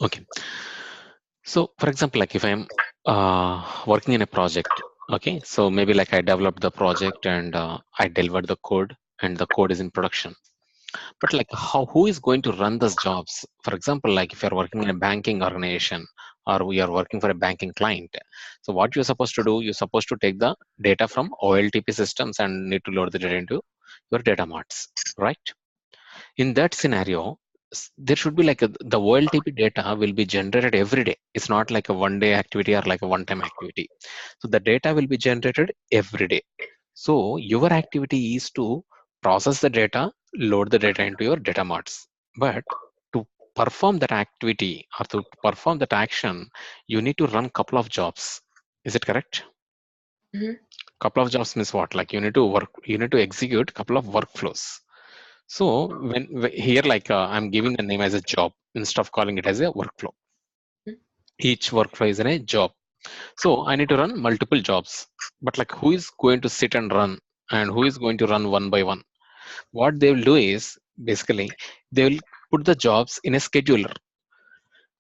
Okay. So, for example, like if I'm working in a project, okay, so maybe like I developed the project and I delivered the code and the code is in production. But like who is going to run those jobs? For example, like if you're working in a banking organization or we are working for a banking client. So what you're supposed to do, you're supposed to take the data from OLTP systems and need to load the data into your data marts, right? In that scenario, there should be like the OLTP data will be generated every day. It's not like a one day activity or like a one time activity. So the data will be generated every day. So your activity is to process the data, load the data into your data marts. But to perform that activity or to perform that action, you need to run couple of jobs. Is it correct? Mm-hmm. Couple of jobs means what? Like you need to execute couple of workflows. So here, like I'm giving the name as a job instead of calling it as a workflow. Each workflow is in a job. So I need to run multiple jobs. But like who is going to sit and run and who is going to run one by one? What they will do is basically they will put the jobs in a scheduler.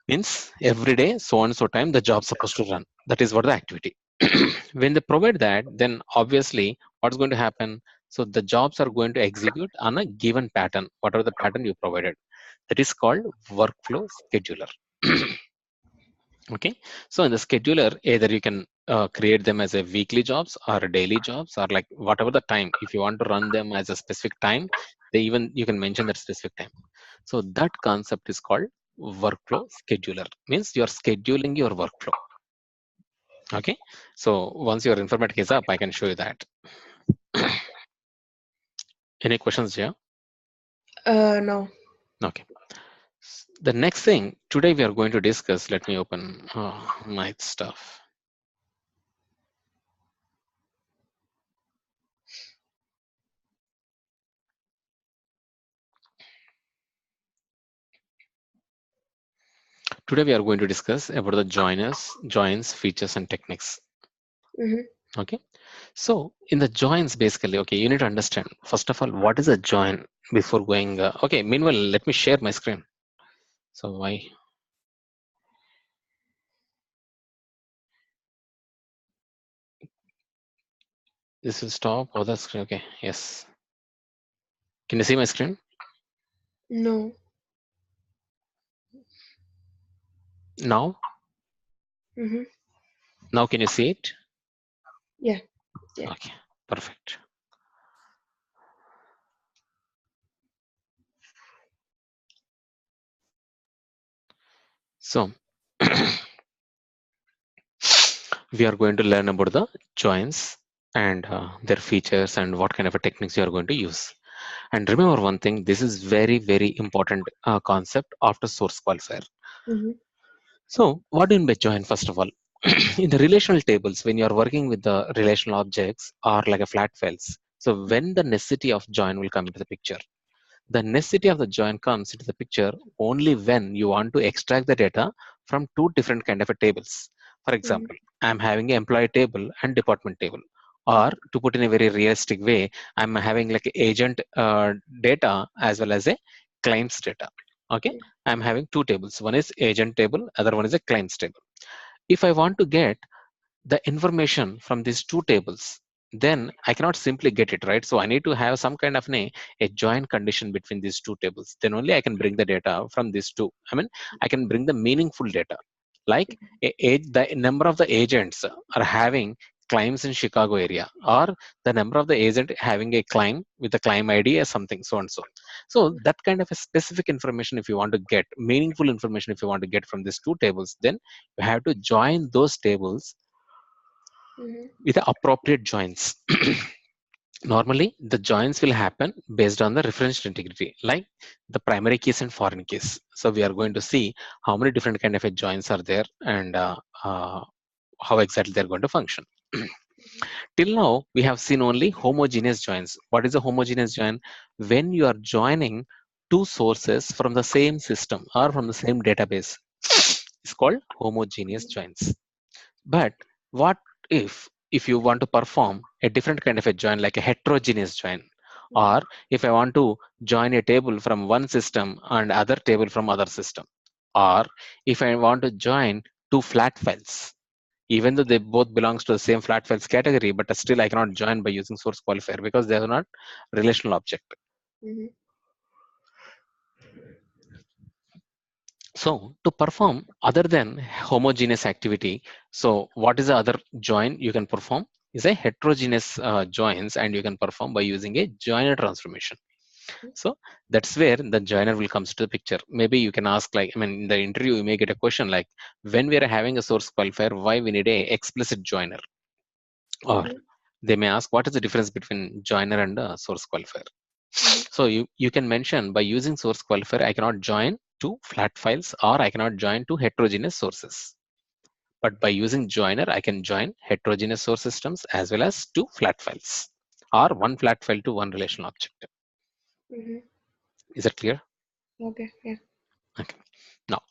Means every day, so and so time the job's supposed to run. That is what the activity. When they provide that, then obviously what's going to happen? So the jobs are going to execute on a given pattern, whatever the pattern you provided. That is called workflow scheduler. Okay, so in the scheduler, either you can create them as a weekly jobs or daily jobs or like whatever the time. If you want to run them as a specific time, they even you can mention that specific time. So that concept is called workflow scheduler. Means you are scheduling your workflow. Okay, so once your informatic is up, I can show you that. Any questions here? No. Okay. The next thing today we are going to discuss. Let me open my stuff. Today we are going to discuss about the joins, features, and techniques. Mm-hmm. Okay. So in the joins, basically, okay, you need to understand first of all what is a join before going. Okay. Meanwhile, let me share my screen. So why this will stop other screen? Okay. Yes. Can you see my screen No. now? Mm-hmm. Now can you see it? Yeah. Yeah. Okay. Perfect. So we are going to learn about the joins and their features and what kind of a techniques you are going to use. And remember one thing, this is very, very important concept after source qualifier. Mm-hmm. So what do you mean by join first of all? In the relational tables, when you are working with the relational objects or like a flat files, so when the necessity of join will come into the picture, the necessity of the join comes into the picture only when you want to extract the data from two different kind of a tables. For Mm-hmm. example, I'm having an employee table and department table. Or to put in a very realistic way, I'm having like agent data as well as a claims data. Okay, I'm having two tables. One is agent table, other one is a claims table. If I want to get the information from these two tables, then I cannot simply get it, right? So I need to have some kind of a joint condition between these two tables. Then only I can bring the data from these two. I mean, I can bring the meaningful data. Like the number of the agents are having claims in Chicago area, or the number of the agent having a claim with a claim ID or something, so and so. So that kind of a specific information, if you want to get meaningful information, if you want to get from these two tables, then you have to join those tables Mm-hmm. with the appropriate joins. Normally, the joins will happen based on the referential integrity, like the primary keys and foreign keys. So we are going to see how many different kind of a joins are there and how exactly they're going to function. Till now, we have seen only homogeneous joins. What is a homogeneous join? When you are joining two sources from the same system or from the same database, it's called homogeneous joins. But what if you want to perform a different kind of a join, like a heterogeneous join, or if I want to join a table from one system and other table from other system? or if I want to join two flat files, even though they both belongs to the same flat files category, but still I cannot join by using source qualifier because they are not relational object. Mm-hmm. So to perform other than homogeneous activity, so what is the other join you can perform is a heterogeneous joins, and you can perform by using a joiner transformation. So that's where the joiner will comes to the picture. Maybe you can ask, like, I mean, in the interview you may get a question like, when we are having a source qualifier, why we need a explicit joiner? Or Mm-hmm. they may ask, what is the difference between joiner and source qualifier? Mm-hmm. So you can mention, by using source qualifier, I cannot join two flat files, or I cannot join two heterogeneous sources. But by using joiner, I can join heterogeneous source systems as well as two flat files, or one flat file to one relational object. Mm-hmm. Is that clear? Okay. Yeah. Okay. Now,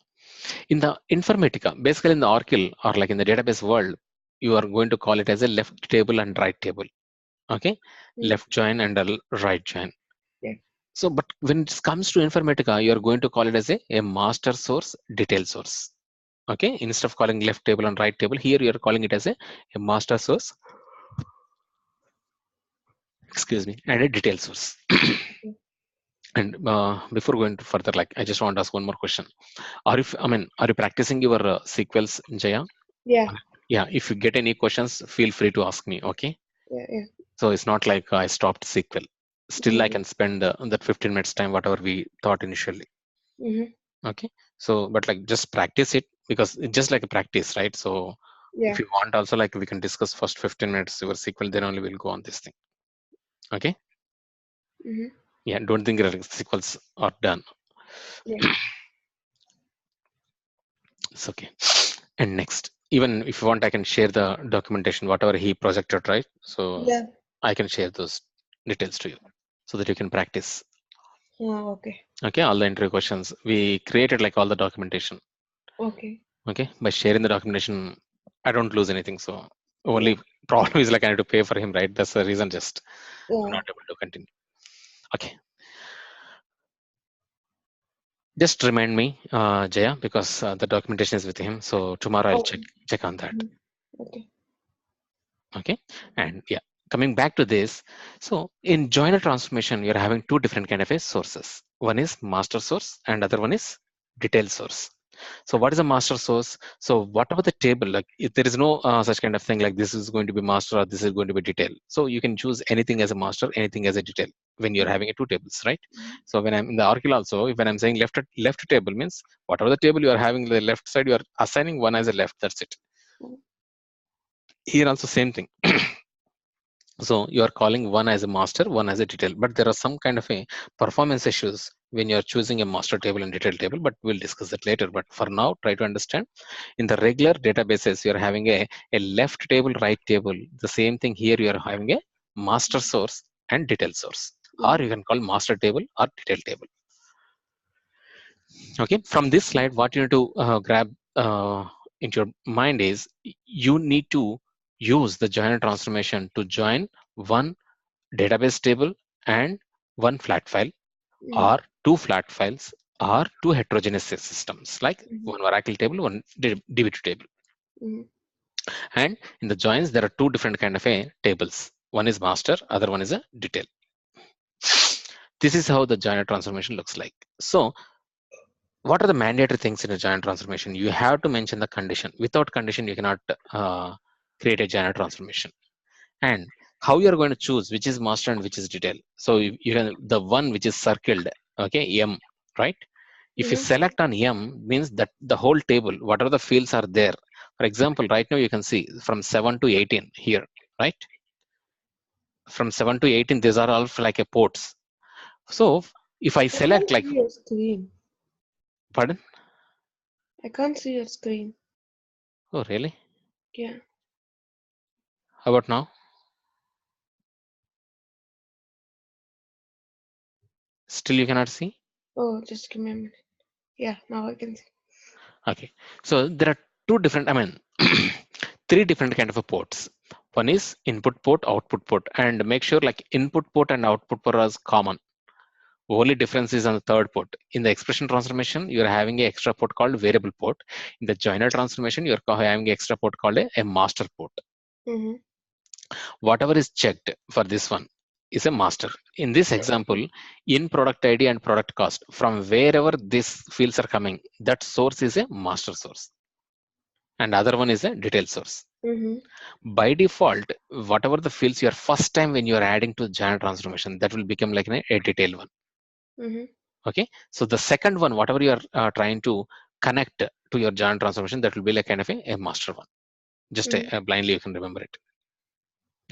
in the Informatica, basically in the Oracle or like in the database world, you are going to call it as a left table and right table. Okay, Mm-hmm. left join and a right join. Yeah. So, but when it comes to Informatica, you are going to call it as a master source, detail source. Okay, instead of calling left table and right table, here you are calling it as a master source, excuse me, and a detail source. Okay. And before going to further, like, I just want to ask one more question. Are you, I mean, are you practicing your sequels, Jaya? Yeah. Yeah, if you get any questions, feel free to ask me. Okay. Yeah. Yeah. So it's not like I stopped SQL. Still, I Mm-hmm. can spend that 15 minutes time, whatever we thought initially. Mm-hmm. Okay. So, but like just practice it, because it's just like a practice, right? So if Yeah. you want also, like, we can discuss first 15 minutes your SQL, then only we'll go on this thing. Okay. Mm-hmm. Yeah. Don't think that SQLs are done. Yeah. It's okay. And next, even if you want, I can share the documentation, whatever he projected, right? So Yeah. I can share those details to you so that you can practice. Okay. Okay, all the interview questions we created, like all the documentation. Okay. Okay, by sharing the documentation, I don't lose anything. So Yeah. only problem is, like, I need to pay for him, right? That's the reason. Just I'm Yeah. not able to continue. Okay, just remind me, Jaya, because the documentation is with him. So tomorrow I'll Okay. check on that. Mhm. Okay. Okay, and yeah, coming back to this. So in joiner transformation, you're having two different kind of a sources. One is master source, and other one is detail source. So what is a master source? So whatever the table, like, if there is no such kind of thing like this is going to be master or this is going to be detail. So you can choose anything as a master, anything as a detail when you're Mhm. having a two tables, right? Mhm. So when I'm in the Oracle also, when I'm saying left table means whatever the table you are having the left side, you are assigning one as a left. That's it. Mhm. Here also same thing. So you are calling one as a master, one as a detail, but there are some kind of a performance issues when you are choosing a master table and detail table, but we'll discuss that later. But for now, try to understand, in the regular databases, you're having a left table, right table. The same thing here, you are having a master source and detail source, or you Mhm. can call master table or detail table. Okay, from this slide, what you need to grab into your mind is, you need to use the joiner transformation to join one database table and one flat file, Mhm. or two flat files, or two heterogeneous systems, like Mhm. one Oracle table, one DB2 table. Mhm. And in the joins, there are two different kind of a tables. One is master, other one is a detail. This is how the joiner transformation looks like. So what are the mandatory things in a joiner transformation? You have to mention the condition. Without condition, you cannot create a joiner transformation. And how you are going to choose which is master and which is detail. So you can, the one which is circled, okay, M, right? If you Mhm. select on M, means that the whole table, whatever the fields are there. For example, right now you can see from 7 to 18 here, right? From 7 to 18, these are all like a ports. So if I I can't select, like, see your screen. pardon? I can't see your screen. Oh, really? Yeah. How about now? Still you cannot see? Oh, just give me a minute. Yeah, now I can see. Okay. So there are two different, I mean, three different kind of a ports. One is input port, output port, and make sure like input port and output port is common. Only difference is on the third port. In the expression transformation, you're having an extra port called variable port. In the joiner transformation, you're having an extra port called a master port. Mm-hmm. Whatever is checked for this one is a master. In this example, in product ID and product cost, from wherever these fields are coming, that source is a master source, and other one is a detail source. Mm-hmm. By default, whatever the fields you are first time when you are adding to joiner transformation, that will become like a detail one. Mm-hmm. Okay, so the second one, whatever you are trying to connect to your joiner transformation, that will be like kind of a master one. Just blindly you can remember it.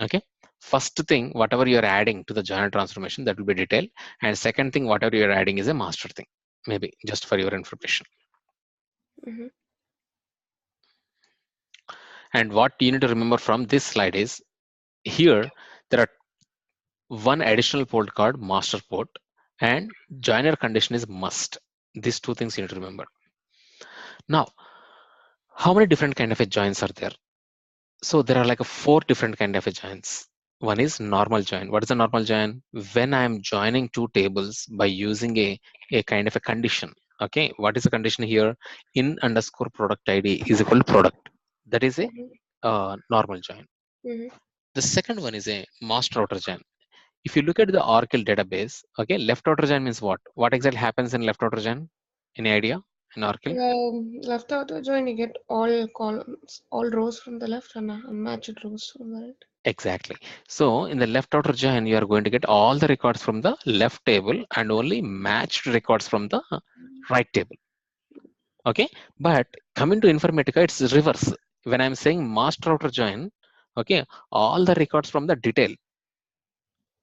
Okay, first thing whatever you are adding to the joiner transformation, that will be detail, and second thing whatever you are adding is a master thing, maybe just for your information. Mm-hmm. And what you need to remember from this slide is, here there are one additional port called master port, and joiner condition is must. These two things you need to remember. Now, how many different kind of a joins are there? So there are like four different kind of a joins. One is normal join. What is a normal join? When I am joining two tables by using a kind of a condition. Okay, what is the condition here? In underscore product ID is equal to product. That is a normal join. Mm-hmm. The second one is a master outer join. If you look at the Oracle database, okay, left outer join means what? What exactly happens in left outer join? Any idea in Oracle? Left out the join, you get all columns, all rows from the left and unmatched rows from the right. Exactly. So in the left outer join, you are going to get all the records from the left table and only matched records from the right table. Okay. But coming to Informatica, it's reverse. When I'm saying master outer join, okay, all the records from the detail.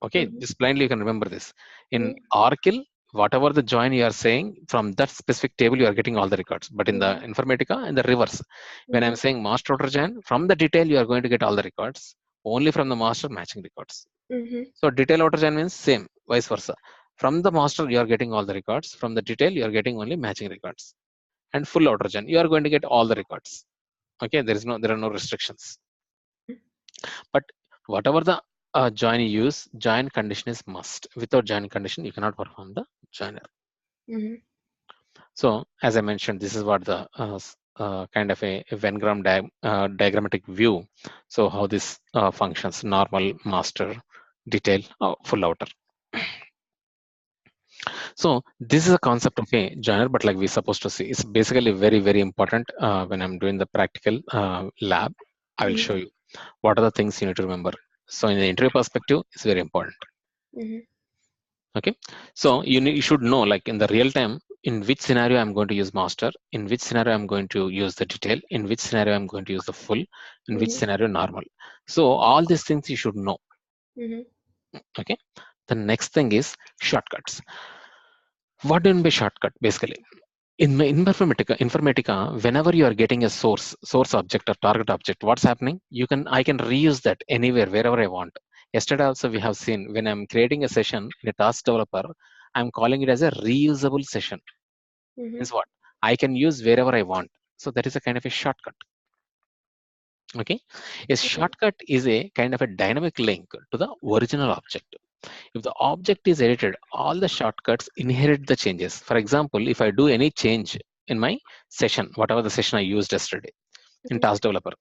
Okay, Mm-hmm. just blindly you can remember this. In Mm-hmm. Oracle, whatever the join you are saying, from that specific table you are getting all the records. But in the Mm-hmm. Informatica, in the reverse. When I'm Mm-hmm. saying master outer join, from the detail you are going to get all the records, only from the master matching records. Mm-hmm. So detail outer join means same, vice versa. From the master, you are getting all the records. From the detail, you are getting only matching records. And full outer join, you are going to get all the records. Okay, there are no restrictions. But whatever the join you use, join condition is must. Without join condition, you cannot perform the joiner. Mm-hmm. So as I mentioned, this is what the kind of a diagrammatic view. So how this functions: normal, master, detail, full outer. So this is a concept of a joiner, but like we're supposed to see, it's basically very, very important when I'm doing the practical lab. I will show Mm-hmm. you what are the things you need to remember. So in the interview perspective, it's very important. Mm-hmm. Okay. So you should know, like in the real time, in which scenario I'm going to use master, in which scenario I'm going to use the detail, in which scenario I'm going to use the full, in which Mm-hmm. scenario normal. So all these things you should know. Mm-hmm. Okay. The next thing is shortcuts. What do you mean by shortcut? Basically, in my informatica, whenever you are getting a source object or target object, what's happening? I can reuse that anywhere, wherever I want. Yesterday also we have seen, when I'm creating a session in a task developer, I'm calling it as a reusable session. Mm-hmm. Means what? I can use wherever I want. So that is a kind of a shortcut. Okay, a Okay. shortcut is a kind of a dynamic link to the original object. If the object is edited, all the shortcuts inherit the changes. For example, if I do any change in my session, whatever the session I used yesterday in Mm-hmm. Task Developer,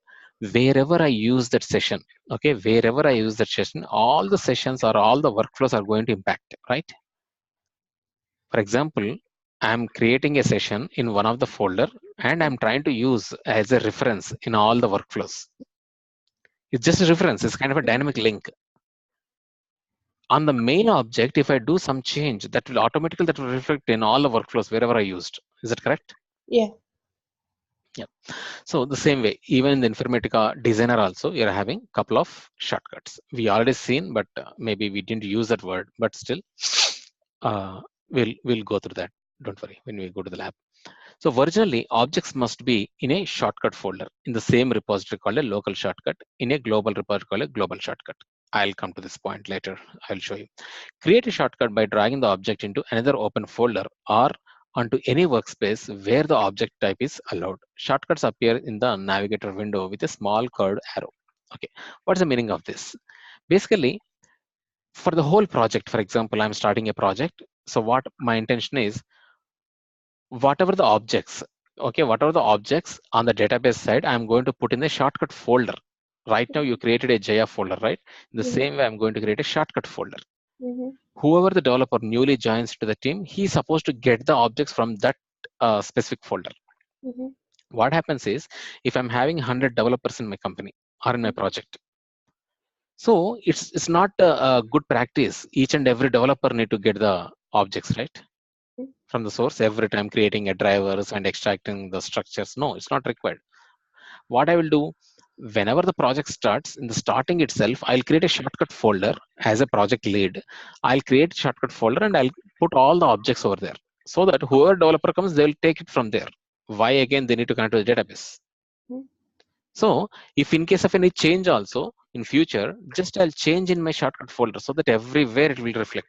wherever I use that session, okay, wherever I use that session, all the sessions or all the workflows are going to impact, right? For example, I'm creating a session in one of the folder and I'm trying to use as a reference in all the workflows. It's just a reference. It's kind of a dynamic link. On the main object, if I do some change, that will reflect in all the workflows wherever I used. Is that correct? Yeah. Yeah. So the same way, even in the Informatica designer also, you're having a couple of shortcuts. We already seen, but maybe we didn't use that word, but still, we'll go through that. Don't worry when we go to the lab. So originally, objects must be in a shortcut folder in the same repository called a local shortcut, in a global repository called a global shortcut. I'll come to this point later. I'll show you. Create a shortcut by dragging the object into another open folder or onto any workspace where the object type is allowed. Shortcuts appear in the navigator window with a small curved arrow. Okay, what's the meaning of this? Basically, for the whole project, for example, I'm starting a project. So what my intention is, whatever the objects, okay, whatever the objects on the database side, I'm going to put in a shortcut folder. Right now, you created a Jaya folder, right? The Mm-hmm. same way, I'm going to create a shortcut folder. Mm-hmm. Whoever the developer newly joins to the team, he's supposed to get the objects from that specific folder. Mm-hmm. What happens is, if I'm having 100 developers in my company or in my project, so it's not a good practice. Each and every developer need to get the objects, right, from the source every time creating a drivers and extracting the structures. No, it's not required. What I will do, whenever the project starts, in the starting itself, I'll create a shortcut folder as a project lead. I'll create shortcut folder and I'll put all the objects over there so that whoever developer comes, they'll take it from there. Why again they need to connect to the database? Mm-hmm. So if in case of any change also in future, just I'll change in my shortcut folder so that everywhere it will reflect.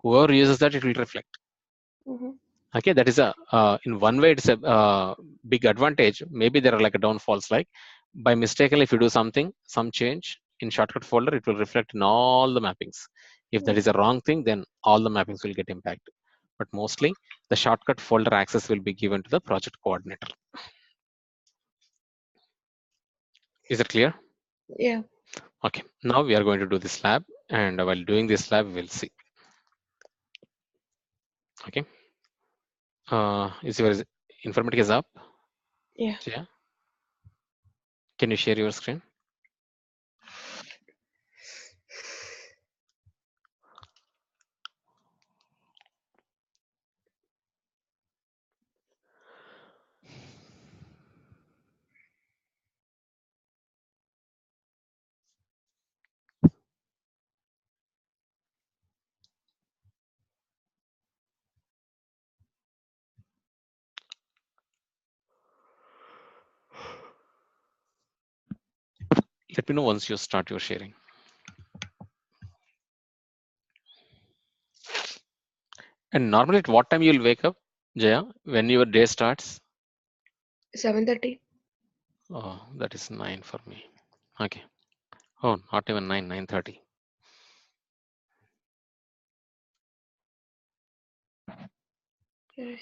Whoever uses that, it will reflect. Mm-hmm. Okay, that is a in one way it's a big advantage. Maybe there are like a downfalls, like by mistakenly if you do something, some change in shortcut folder, it will reflect in all the mappings. If that is a wrong thing, then all the mappings will get impacted. But mostly the shortcut folder access will be given to the project coordinator. Is it clear? Yeah. Okay, now we are going to do this lab, and while doing this lab we'll see. Okay, is your informatic is up? Yeah. Yeah, can you share your screen? Let me know once you start your sharing. And normally, at what time you'll wake up, Jaya, when your day starts? 7:30. Oh, that is 9 for me. Okay. Oh, not even 9, 9:30. Okay.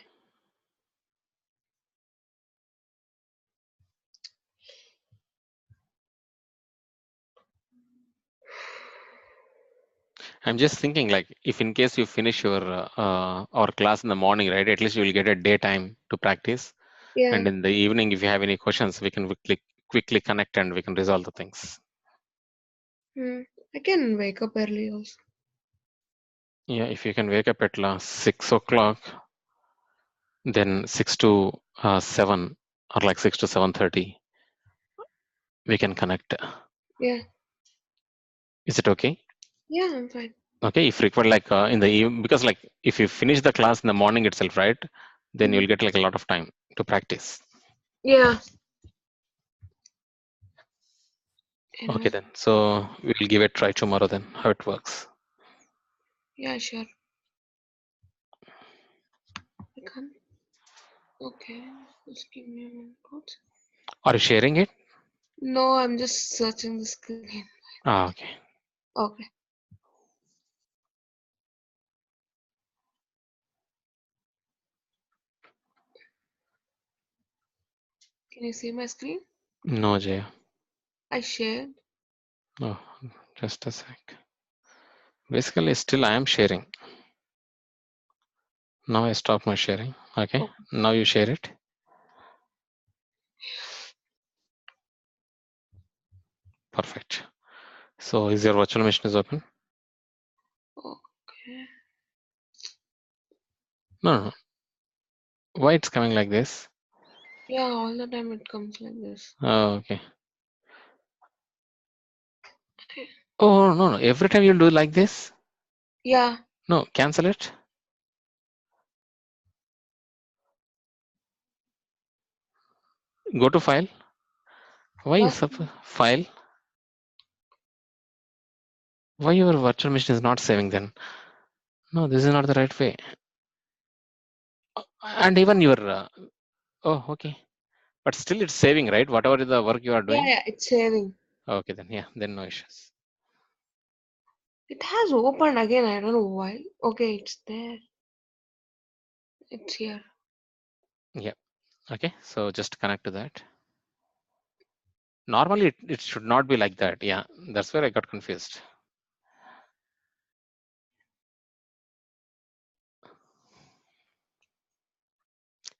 I'm just thinking, like, if in case you finish your our class in the morning, right? At least you will get a daytime to practice. Yeah. And in the evening, if you have any questions, we can quickly connect and we can resolve the things. Hmm. I can wake up early also. Yeah, if you can wake up at 6 o'clock, then 6 to 7, or like 6 to 7:30, we can connect. Yeah. Is it okay? Yeah, I'm fine. Okay, if required, like in the evening, because like if you finish the class in the morning itself, right, then Mhm. you'll get like a lot of time to practice. Yeah. Okay, Anyway. then. So we'll give it a try tomorrow then, how it works. Yeah, sure. I can't. Okay. Just give me a minute. Are you sharing it? No, I'm just searching the screen. Ah, okay. Okay. Can you see my screen? No, Jaya. I shared. Oh, just a sec. Basically, still I am sharing. Now I stop my sharing. Okay. Oh, Now you share it. Perfect. So is your virtual machine is open? okay. No, no. Why it's coming like this? Yeah, all the time it comes like this. Oh, okay. Oh, no, no. Every time you'll do like this? Yeah. No, cancel it. Go to file. Why What? is up file? Why your virtual machine is not saving then? No, this is not the right way. And even your oh, okay. But still it's saving, right? Whatever the work you are Yeah, doing. yeah, it's saving. Okay, then yeah, then no issues. It has opened again. I don't know why. Okay, it's there. It's here. Yeah. Okay. So just connect to that. Normally it should not be like that. Yeah. That's where I got confused.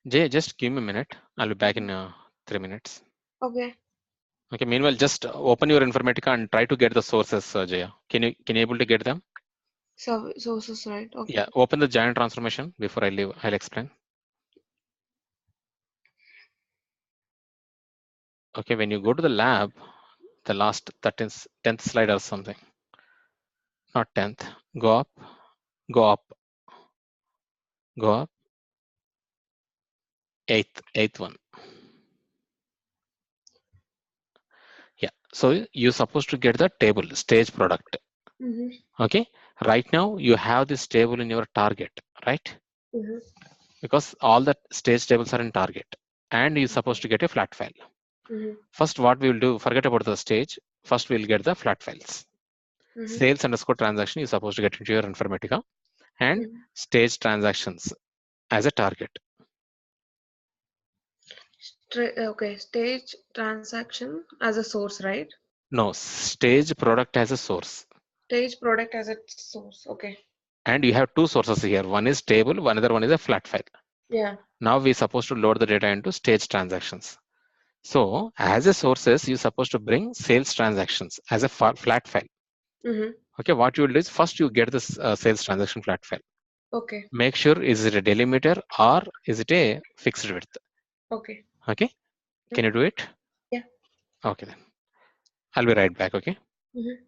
Jay, just give me a minute. I'll be back in 3 minutes. Okay. Okay. Meanwhile, just open your Informatica and try to get the sources, Jaya. Can you able to get them? Sources, right? Yeah. Okay. Open the giant transformation before I leave. I'll explain. Okay. When you go to the lab, the last 13th, 10th slide or something. Not 10th. Go up. Go up. Go up. Eighth one. Yeah. So you're supposed to get the table stage product. Mm-hmm. Okay. Right now you have this table in your target, right? Mm-hmm. Because all the stage tables are in target, and you're supposed to get a flat file. Mm-hmm. First, what we will do, forget about the stage. First, we'll get the flat files. Mm-hmm. Sales underscore transaction you're supposed to get into your Informatica, and Mm-hmm. stage transactions as a target. Okay, stage transaction as a source, right? No, stage product as a source. Stage product as a source. Okay. And you have two sources here. One is table, one other one is a flat file. Yeah. Now we're supposed to load the data into stage transactions. So as a sources, you're supposed to bring sales transactions as a flat file. Mm-hmm. Okay, what you will do is first you get this sales transaction flat file. Okay. Make sure is it a delimiter or is it a fixed width. Okay. Okay, can you do it? Yeah. Okay, then I'll be right back. Okay. Mm-hmm.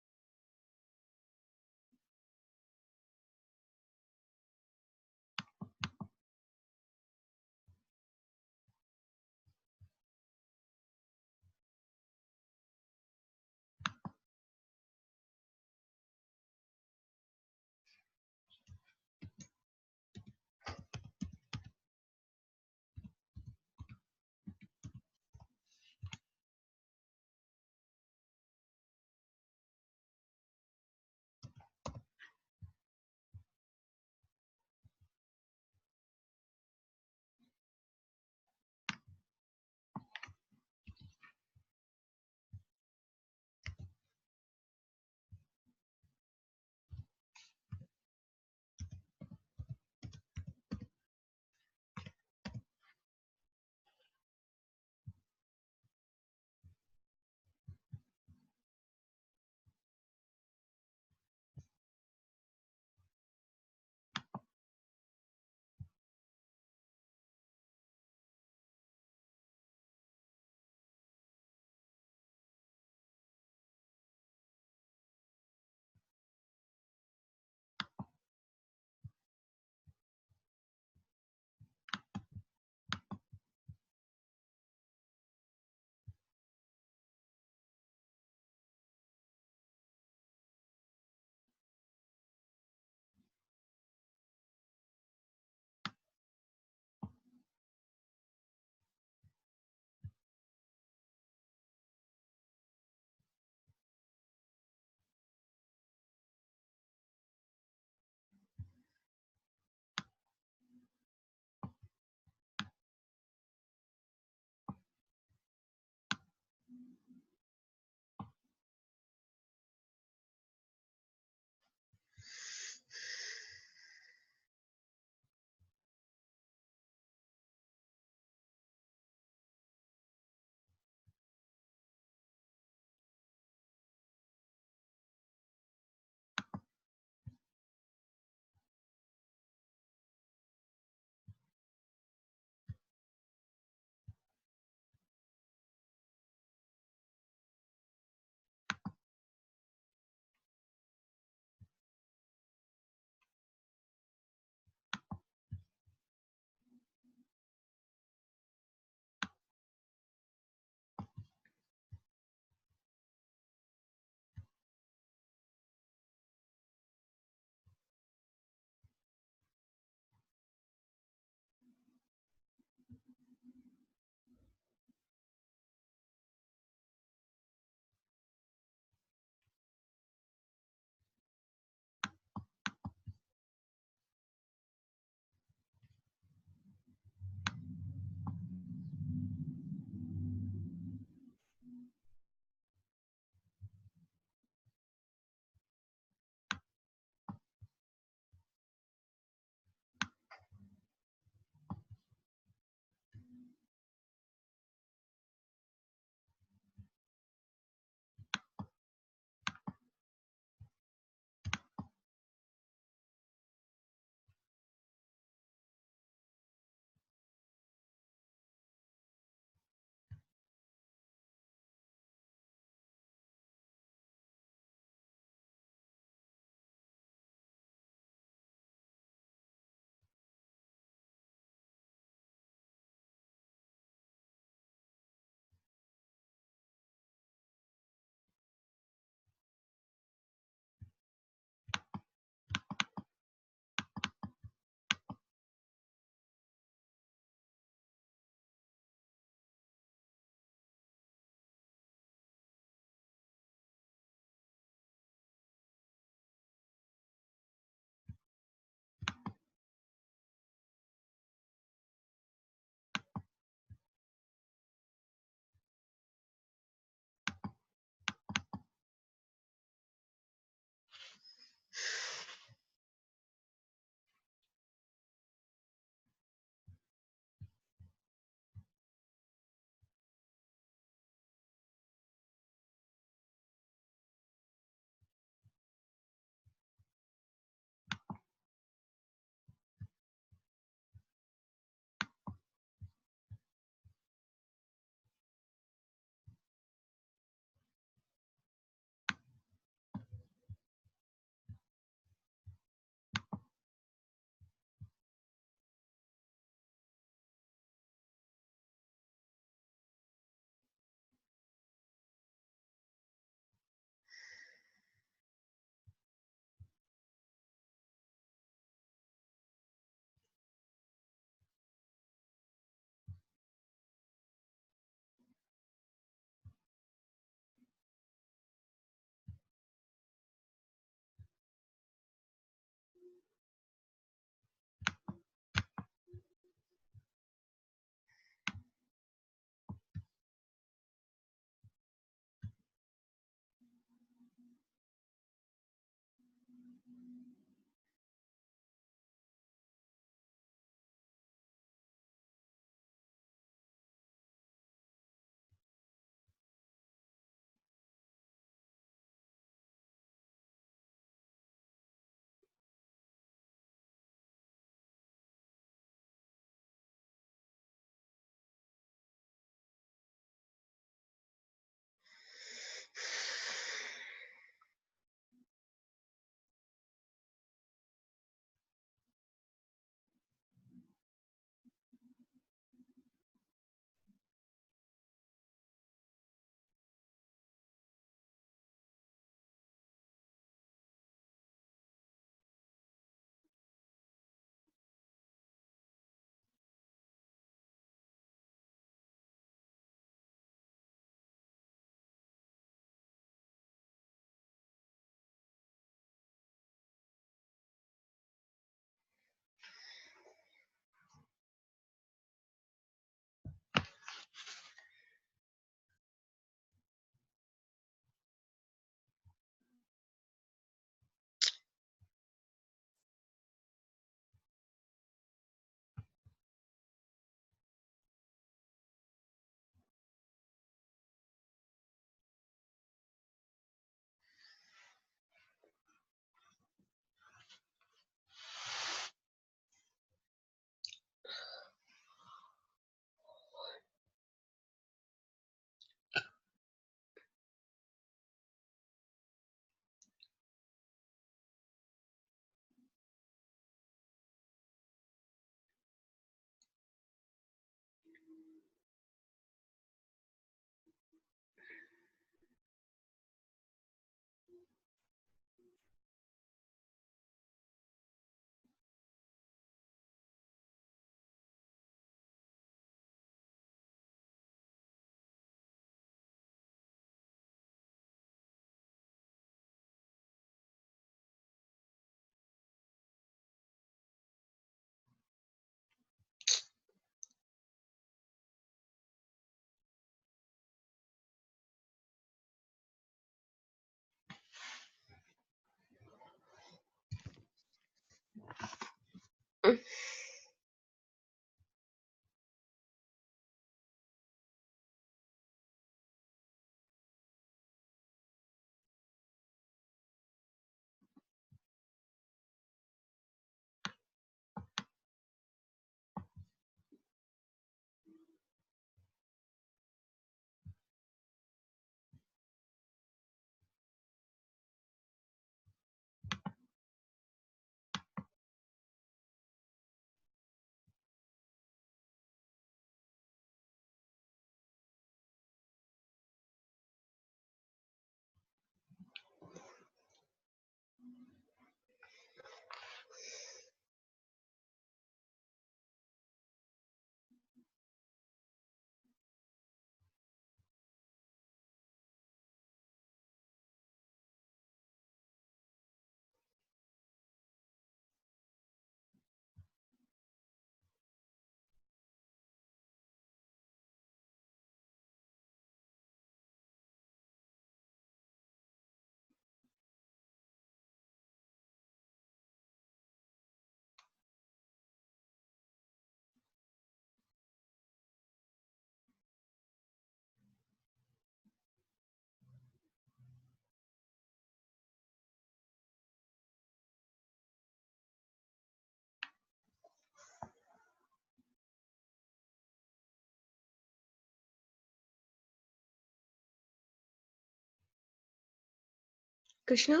Krishna?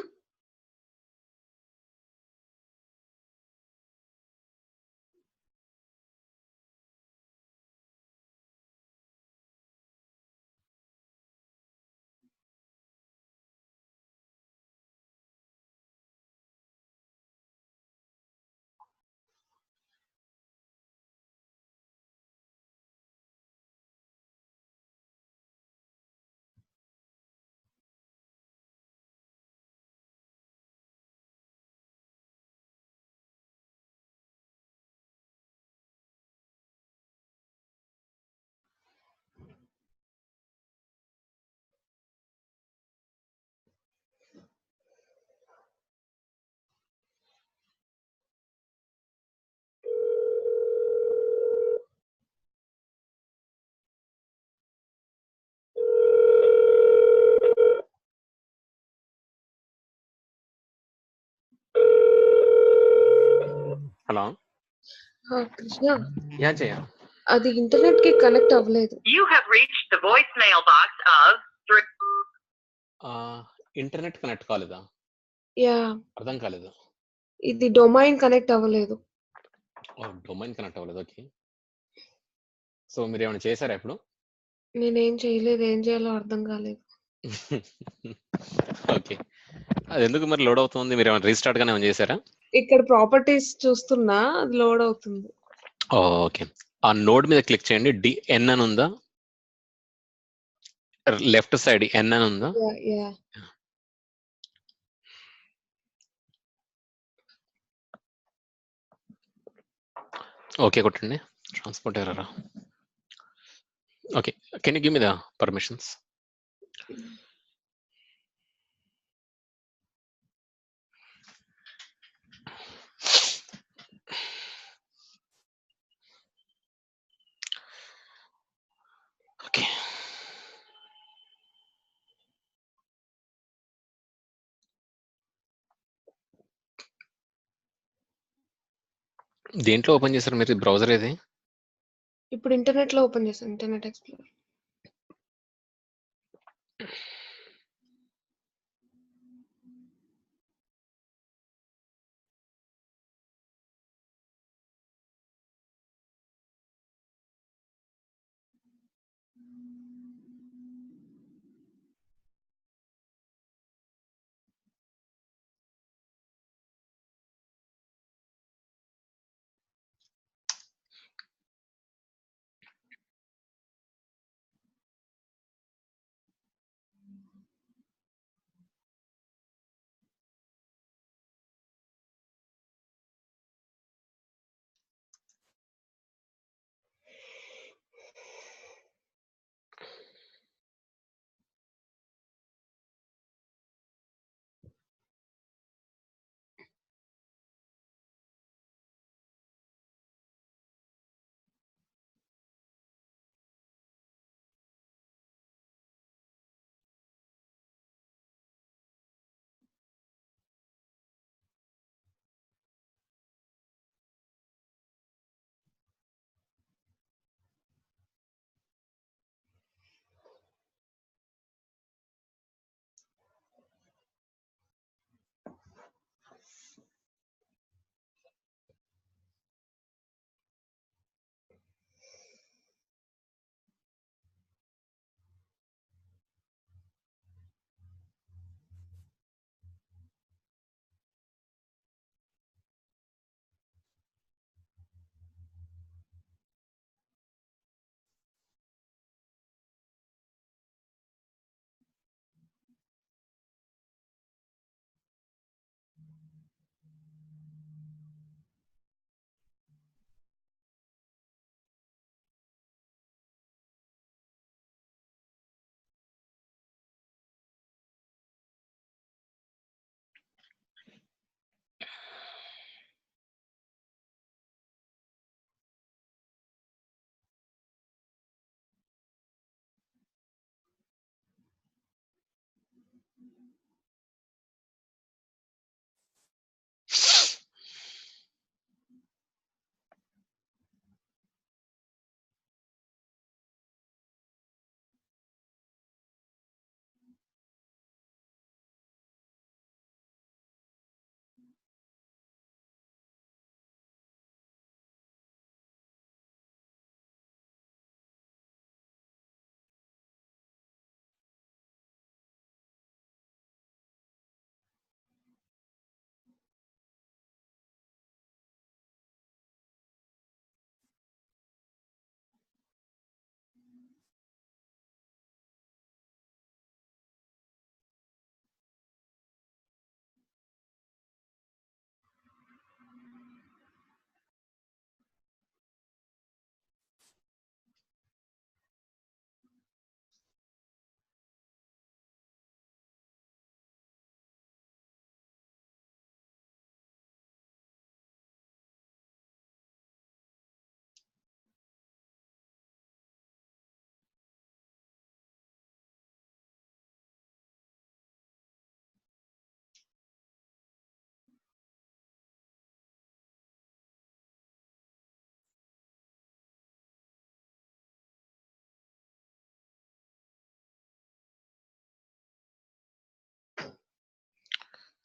Hello Krishna, ya Jaya అది internet కి connect అవ్వలేదు. You have reached the voicemail box of internet connect కాలేదా? Yeah, అర్థం కాలేదు. ఇది domain connect అవ్వలేదు. Domain connect అవ్వలేదు. Okay, so మీరు ఏమైనా చేశారా ఇప్పుడు? నేనేం చేయలేదు, ఏం చేయాలో అర్థం కాలేదు. ఓకే, అది ఎందుకు మరి లోడ్ అవుతుంది? మీరు ఏమైనా రీస్టార్ట్ గానే ఏమైనా చేశారా? ఇక్కడ ప్రాపర్టీస్ చూస్తున్నా, అది లోడ్ అవుతుంది. ఓకే, ఆ నోడ్ మీద క్లిక్ చేయండి. ఎన్ అని ఉందా? లెఫ్ట్ సైడ్ ఎన్ అని ఉందా? యా. ఓకే కొట్టండి. ట్రాన్స్పోర్ట్ ఎర్రరా? Okay, can you give me the permissions? Okay, దేంట్లో ఓపెన్ చేశారు మీరు? బ్రౌజర్ ఏది? ఇప్పుడు ఇంటర్నెట్ లో ఓపెన్ చేశాను, internet explorer.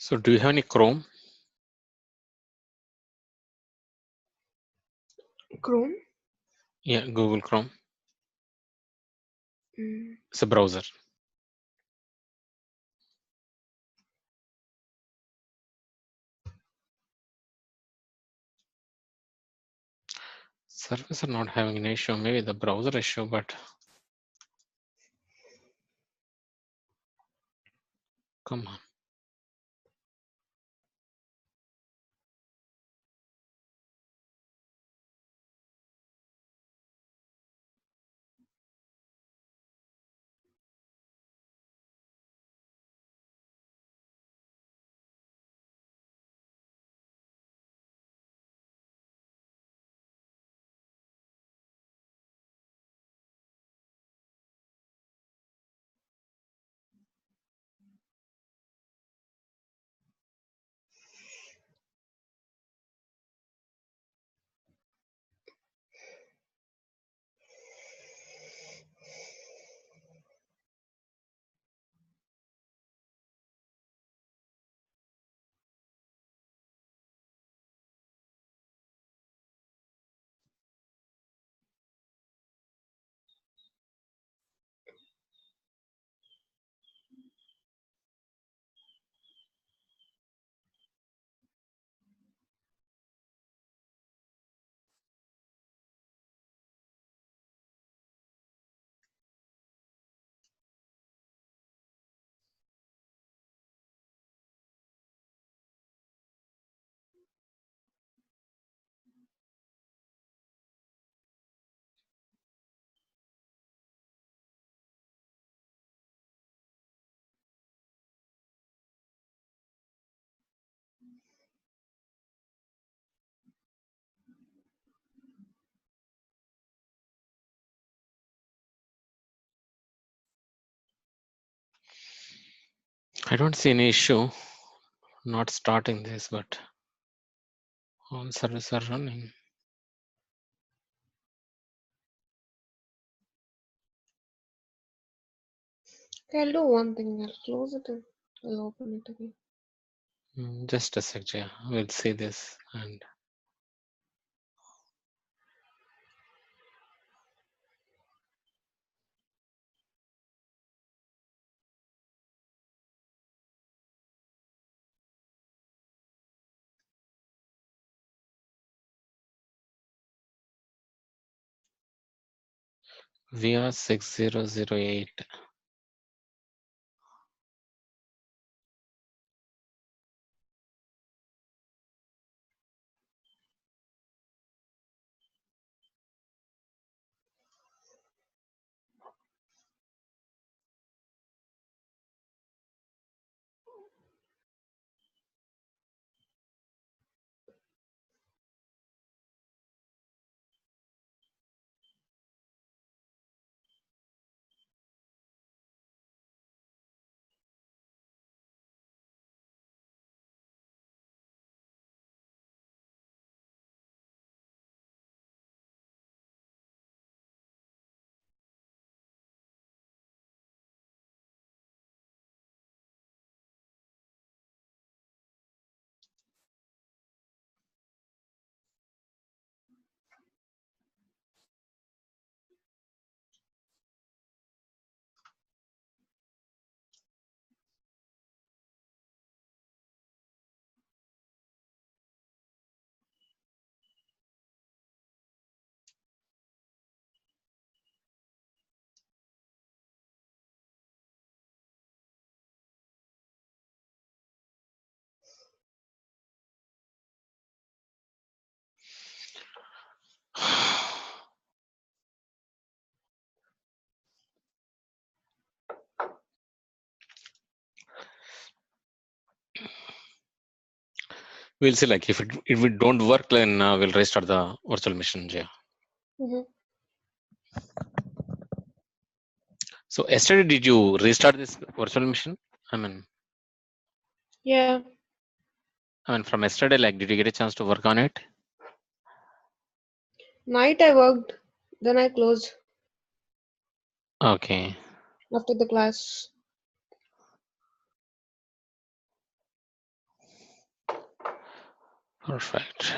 So do you have any Chrome? Chrome. Yeah, Google Chrome. Mm. It's a browser. Servers are not having an issue. Maybe the browser issue, but come on. I don't see any issue not starting this, but all servers are running. Okay, I'll do one thing. I'll close it and I'll open it again. Just a sec, Jaya. We'll see this and VR 6008. We'll see, like if it don't work, then we'll restart the virtual machine, Jaya. Mm-hmm. So yesterday, did you restart this virtual machine? Yeah. From yesterday, like, did you get a chance to work on it? Night I worked, then I closed Okay. after the class. Perfect.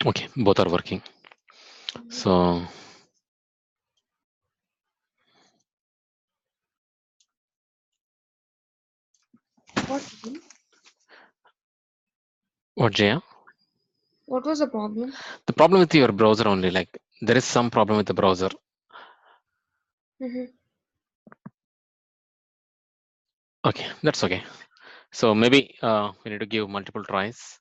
Okay, both are working. So What? what, Jaya? What was the problem? The problem with your browser only, like there is some problem with the browser. Mm-hmm. Okay, that's okay. So maybe we need to give multiple tries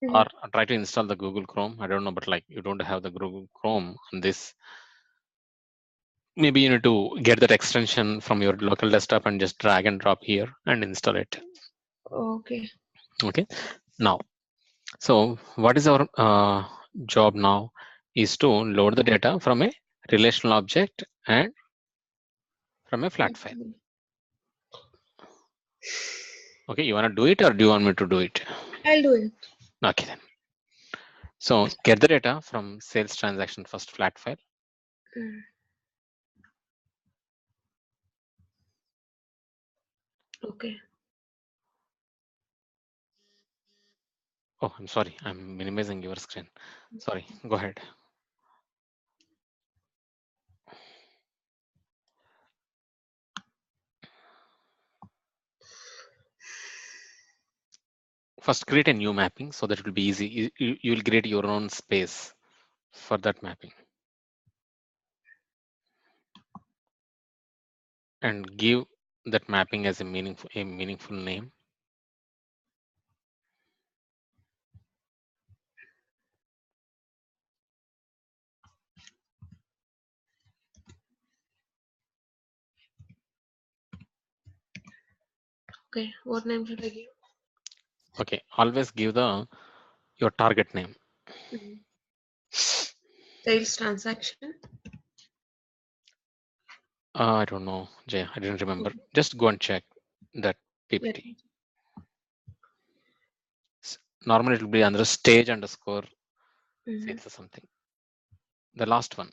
or try to install the Google Chrome. I don't know, but like you don't have the Google Chrome on this. Maybe you need to get that extension from your local desktop and just drag and drop here and install it. Okay. Okay. Now, so what is our job now is to load the data from a relational object and from a flat file. Okay, you want to do it or do you want me to do it? I'll do it. Okay then. So get the data from sales transaction first flat file. Okay. Oh, I'm sorry. I'm minimizing your screen. Sorry. Go ahead. First, create a new mapping so that it will be easy. You will create your own space for that mapping. And give that mapping as a meaningful name. Okay. What name should I give? Okay, always give your target name. Sales transaction. I don't know, Jay. I didn't remember. Just go and check that PPT. Normally it will be under stage underscore sales or something. The last one.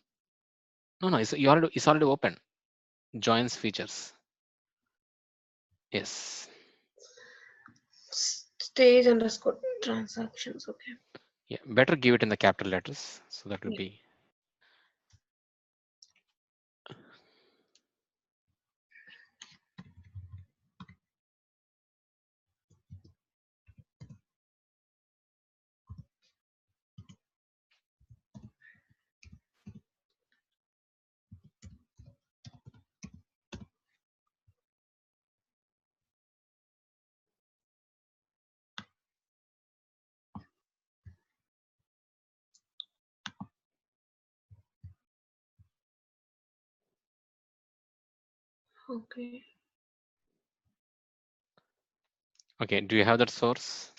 No, it's already open. Joins features. Yes. Stage underscore transactions. Okay. Yeah, better give it in the capital letters. So that will be. Okay. Okay, do you have that source?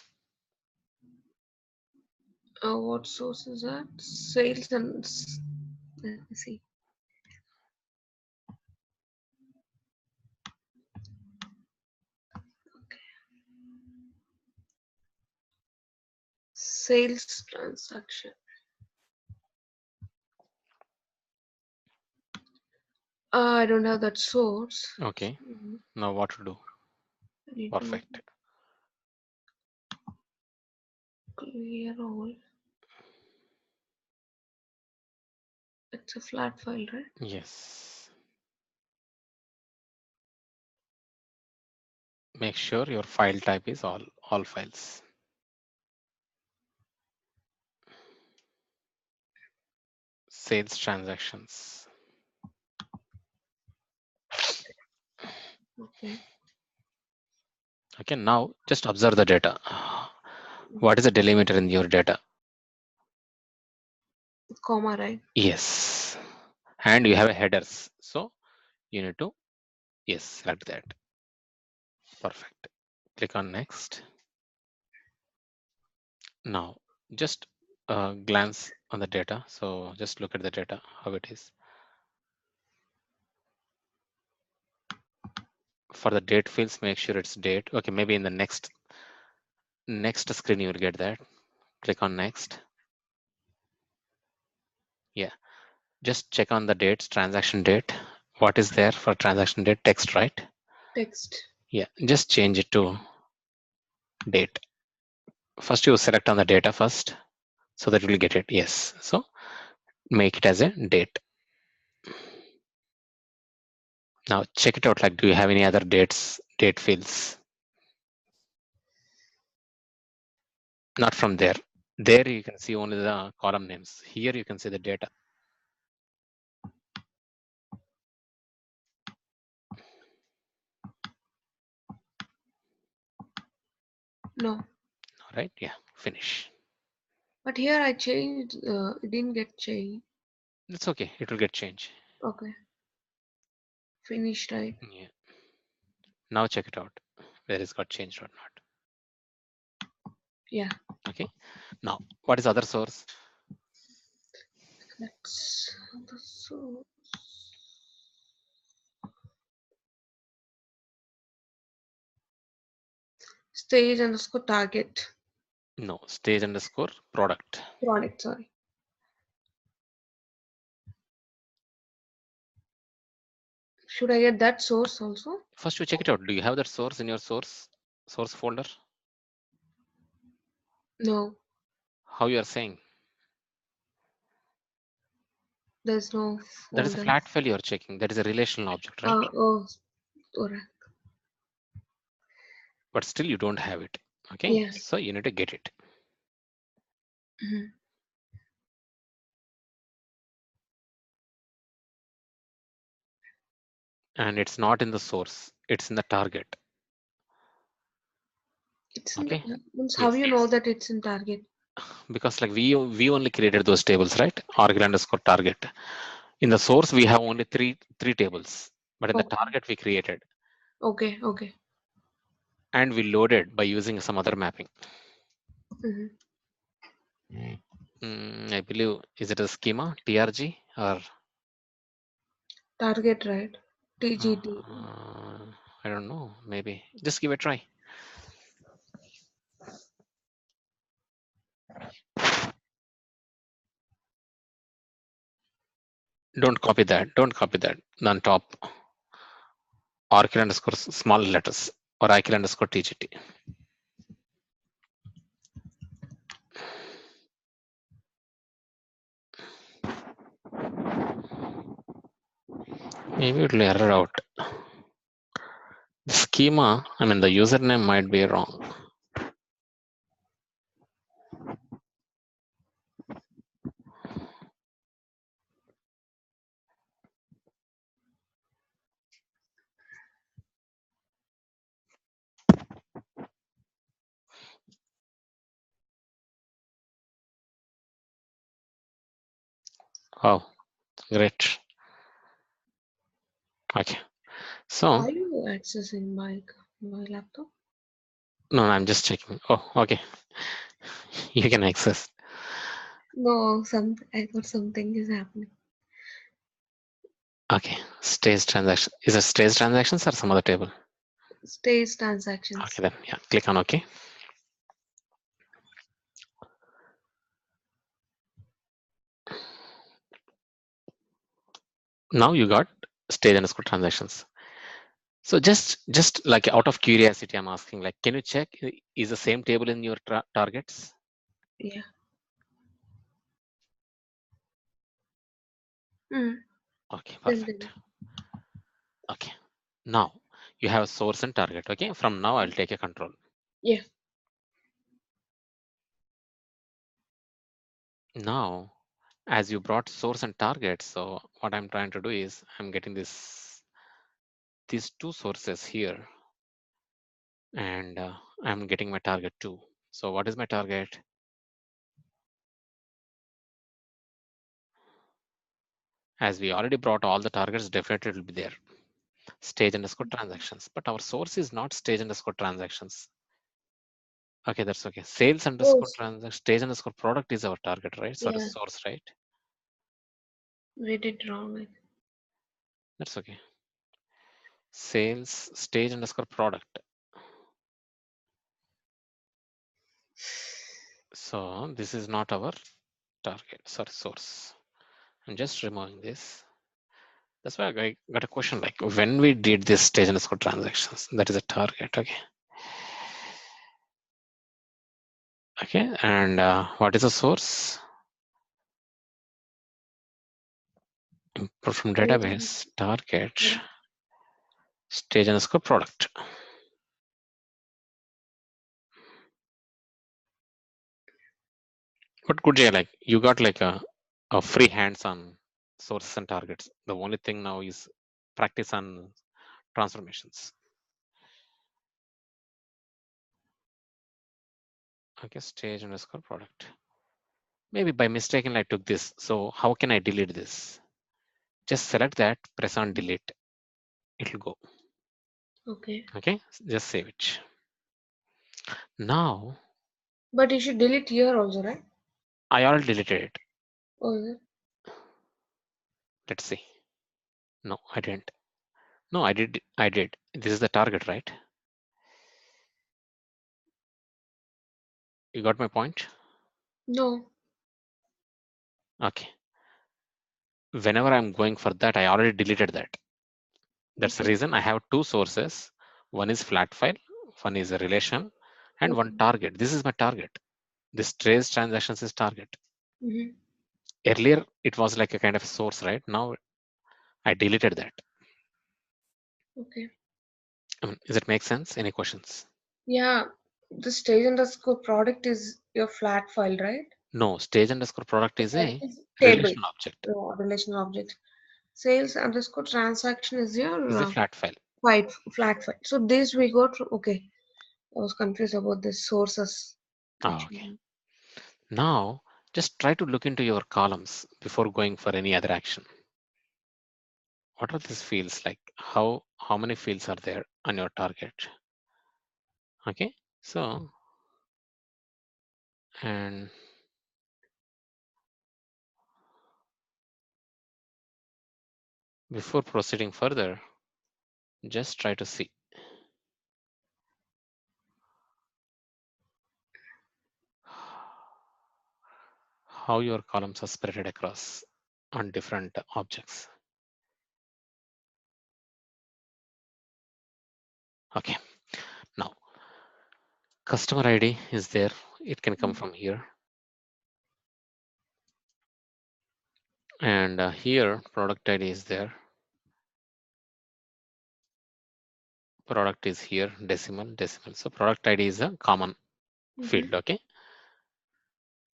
What source is that? Sales and let me see. Okay. Sales transaction. I don't have that source. Okay. Now what to do? I need Perfect. to clear all. It's a flat file, right? Yes. Make sure your file type is all files. Sales transactions. Okay. Okay, now just observe the data. What is the delimiter in your data? Comma, right? Yes. And you have a headers. So you need to, yes, select that. Perfect. Click on next. Now just glance on the data. So just look at the data, how it is. For the date fields, make sure it's date. Okay, maybe in the next screen you will get that. Click on next. Yeah, just check on the dates, transaction date. What is there for transaction date? Text, right? Text. Yeah, just change it to date. First you select on the data first, so that you will get it. Yes, so make it as a date. Now check it out, like, do you have any other date fields? Not from there. There you can see only the column names. Here you can see the data. No. All right, yeah, finish. But here I changed. It didn't get changed. It's okay, it will get changed. Okay. Finished, right? Yeah. Now check it out, whether it's got changed or not. Yeah. Okay. Now, what is other source? Let's. So stage underscore target. No, stage underscore product. Product. Sorry. Should I get that source also? First you check it out. Do you have that source in your source folder? No. How you are saying? There's no That is a folder. flat file you are checking. That is a relational object, right? Oh. Alright. But still you don't have it. Okay. Yes. So you need to get it. Mm-hmm. And it's not in the source. It's in the target. It's Okay. in the, how Yes. you know that it's in target? Because like we only created those tables, right? Argyle underscore target. In the source we have only three tables, but in the Okay. target we created Okay. Okay. and we loaded by using some other mapping. Mm-hmm. I believe, is it a schema TRG or Target, right? TGT. I don't know, maybe just give it a try. Don't copy that on top. Argyle underscore small letters or Argyle underscore TGT. Maybe it will error out. The schema, I mean the username might be wrong. Oh, great. Okay. So Are you accessing my laptop? no, I'm just checking. Oh, okay. You can access. No, I thought something is happening. Okay. Stage transaction. Is it stage transactions or some other table? Stage transactions. Okay, then yeah, click on OK. Now you got stage underscore transactions. So just like out of curiosity, I'm asking, like, can you check is the same table in your targets? Yeah. Mm. Okay, perfect. Okay. Now you have source and target. Okay. From now I'll take a control. Yeah. Now, as you brought source and target, so what I'm trying to do is I'm getting these two sources here, and I'm getting my target too. So what is my target? As we already brought all the targets, definitely it will be there. Stage underscore transactions, but our source is not stage underscore transactions. Okay, that's okay. Sales underscore transaction, stage underscore product is our target, right? So Yeah. the source, right? We did wrong. That's okay. Sales stage underscore product. So this is not our target, sorry, source. I'm just removing this. That's why I got a question like when we did this stage underscore transactions, that is a target. Okay, and what is the source? Import from database, target, stage underscore product. But good, yeah, like you got like a free hands on sources and targets. The only thing now is practice on transformations. Okay, stage underscore product. Maybe by mistake I took this. So how can I delete this? Just select that, press on delete. It'll go. Okay. Okay, just save it. Now But you should delete here also, right? I already deleted it. Oh, is it? Let's see. No, I didn't. No, I did. I did. This is the target, right? You got my point? No. Okay. Whenever I'm going for that, I already deleted that. That's the Okay. reason I have two sources. One is flat file, one is a relation, and one Okay. target. This is my target. This trace transactions is target. Mm-hmm. Earlier, it was like a kind of source, right? Now I deleted that. Okay. Does it make sense? Any questions? Yeah. The stage underscore product is your flat file, right? No, stage underscore product is That a is table. relational object. Relational object. Sales underscore transaction is your Is a flat file. flat file. So this we got. Okay. I was confused about the sources. Okay. Actually. Now, just try to look into your columns before going for any other action. What are these fields like? How many fields are there on your target? Okay, so and before proceeding further, just try to see how your columns are spread across on different objects. Okay, now customer ID is there. It can come from here. And here product ID is there. Product is here, decimal. So product ID is a common field. Okay.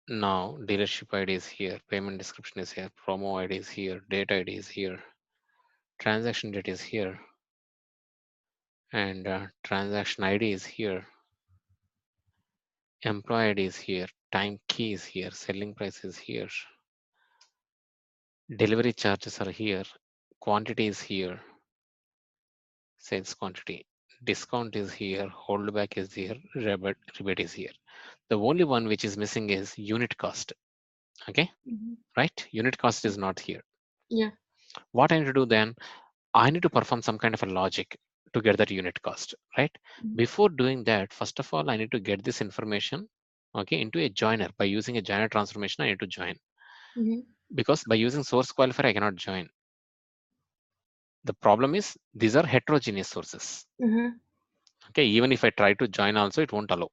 Now dealership ID is here, payment description is here, promo ID is here, date ID is here, transaction date is here, and transaction ID is here, employee ID is here, time key is here, selling price is here, delivery charges are here, quantity is here, sales quantity, discount is here, holdback is here, rebate is here. The only one which is missing is unit cost. Okay, right? Unit cost is not here. Yeah. What I need to do then, I need to perform some kind of a logic to get that unit cost, right? Before doing that, first of all, I need to get this information, okay, into a joiner. By using a joiner transformation, I need to join. Mm-hmm. Because by using source qualifier, I cannot join. The problem is these are heterogeneous sources. Mm-hmm. Okay, even if I try to join also, it won't allow.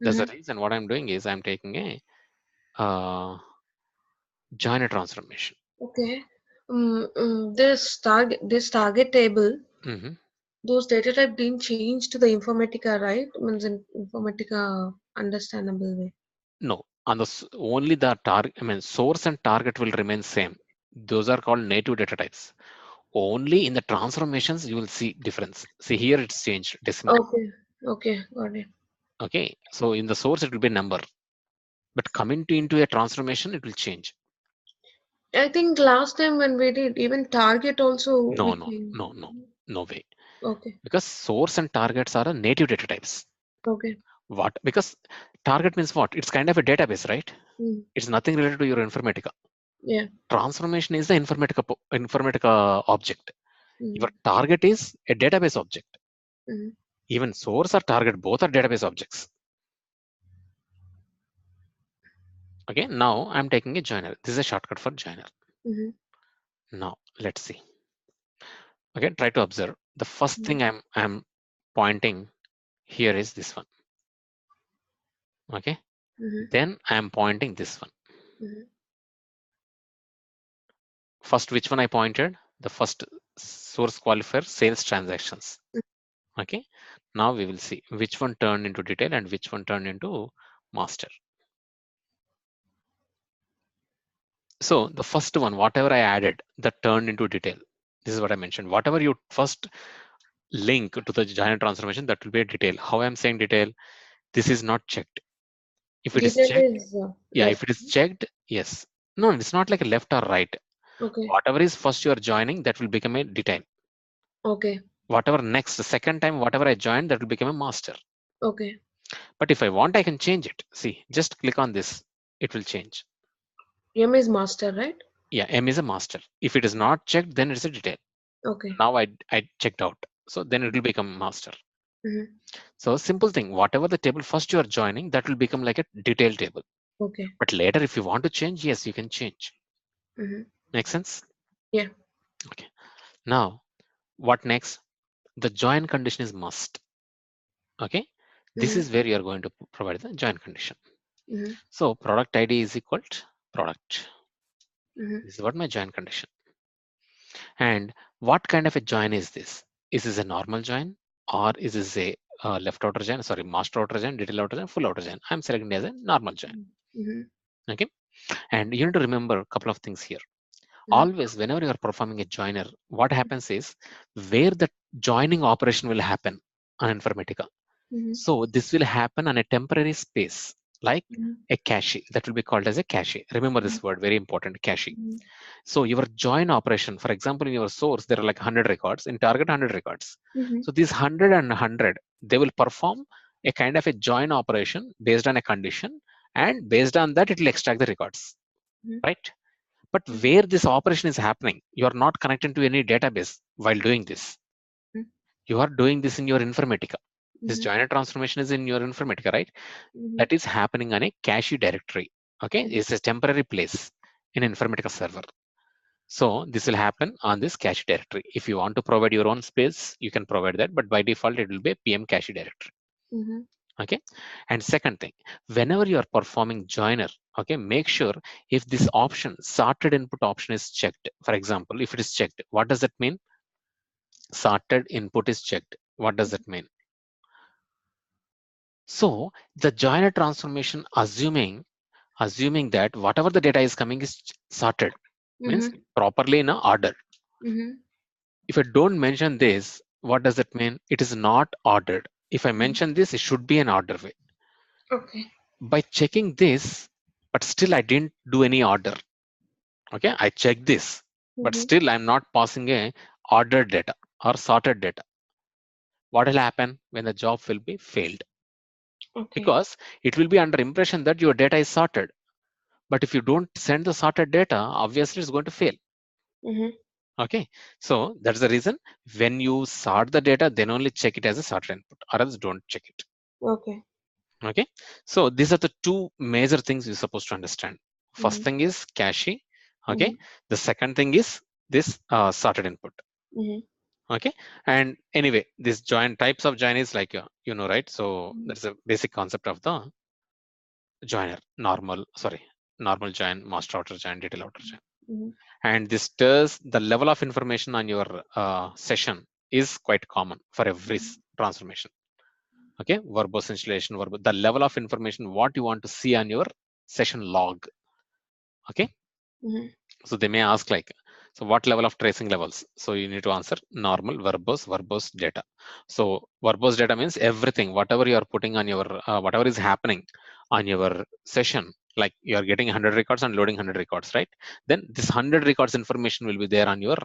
That's the Mm-hmm. reason what I'm doing is I'm taking a joiner transformation. Okay. This target table, Mhm. those data type didn't change to the Informatica, right? Means in Informatica understandable way. No, on the only the target, I mean, source and target will remain same. Those are called native data types. Only in the transformations you will see difference. See here it's changed decimal. Okay. Okay. Got it. Okay, so in the source it will be number, but coming to into a transformation it will change. I think last time when we did even target also No, we no, changed. no, no, no way. Okay. Because source and targets are a native data types. Okay. What? Because target means what? It's kind of a database, right? Mm. It's nothing related to your Informatica. Yeah. Transformation is the Informatica object. Your target is a database object. Mhm. Even source or target, both are database objects. Okay, now I'm taking a joiner. This is a shortcut for joiner. Mhm. Now let's see. Okay, try to observe. The first thing I'm pointing here is this one. Okay, Mhm. then I'm pointing this one. Mhm. First, which one I pointed? The first source qualifier, sales transactions. Okay, now we will see which one turned into detail and which one turned into master. So the first one, whatever I added, that turned into detail. This is what I mentioned. Whatever you first link to the giant transformation, that will be a detail. How I'm saying detail? This is not checked. If it is Detail checked, is yeah, if left. it is checked, yes. No, it's not like a left or right. Okay. Whatever is first you are joining, that will become a detail. Okay. Whatever next, the second time, whatever I join, that will become a master. Okay. But if I want, I can change it. See, just click on this. It will change. M is master, right? Yeah, M is a master. If it is not checked, then it's a detail. Okay. Now I checked out. So then it will become master. Mhm. So simple thing, whatever the table first you are joining, that will become like a detailed table. Okay. But later, if you want to change, yes, you can change. Mhm. Make sense? Yeah. Okay. Now, what next? The join condition is must. Okay. This Mhm. is where you are going to provide the join condition. Mhm. So product ID is equal to product. Mhm. This is what my join condition. And what kind of a join is this? Is this a normal join or is this a left outer join? Sorry, master outer join, detail outer join, full outer join. I'm selecting as a normal join. Mhm. Okay. And you need to remember a couple of things here. Mhm. Always, whenever you are performing a joiner, what happens is where the joining operation will happen on Informatica. Mhm. So this will happen on a temporary space, like Mhm. a cache. That will be called as a cache. Remember this word, very important, cache. Mhm. So your join operation, for example, in your source, there are like 100 records. In target, 100 records. Mhm. So these 100 and 100, they will perform a kind of a join operation based on a condition, and based on that, it will extract the records, Mhm. right? But Mhm. where this operation is happening, you are not connected to any database while doing this. You are doing this in your Informatica. This Mhm. joiner transformation is in your Informatica, right? Mhm. That is happening on a cache directory. Okay, it's a temporary place in Informatica server. So this will happen on this cache directory. If you want to provide your own space, you can provide that, but by default, it will be a PM cache directory. Mhm. Okay. And second thing, whenever you are performing joiner, okay, make sure if this option, sorted input option is checked. For example, if it is checked, what does that mean? Sorted input is checked. What does that mean? So the joiner transformation assuming that whatever the data is coming is sorted, means Mhm. properly in a order. Mhm. If I don't mention this, what does it mean? It is not ordered. If I Mhm. mention this, it should be an order way. Okay. By checking this, but still I didn't do any order. Okay, I checked this, but Mhm. still I'm not passing a ordered data or sorted data. What will happen when the job will be failed? Okay. Because it will be under impression that your data is sorted. But if you don't send the sorted data, obviously it's going to fail. Mhm. Okay, so that's the reason when you sort the data, then only check it as a sorted input, or else don't check it. Okay. Okay, so these are the two major things you're supposed to understand. First Mhm. thing is cache. Okay, Mhm. the second thing is this sorted input. Mhm. Okay, and anyway, this join types of join is like right? So Mhm. that's a basic concept of the joiner. Normal join, master outer join, detail outer join. Mhm. And this does the level of information on your session is quite common for every transformation. Okay, verbose installation, the level of information what you want to see on your session log. Okay, Mhm. so they may ask like, so what level of tracing levels? So you need to answer normal, verbose data. So verbose data means everything, whatever you are putting on your whatever is happening on your session, like you are getting 100 records and loading 100 records, right? Then this 100 records information will be there on your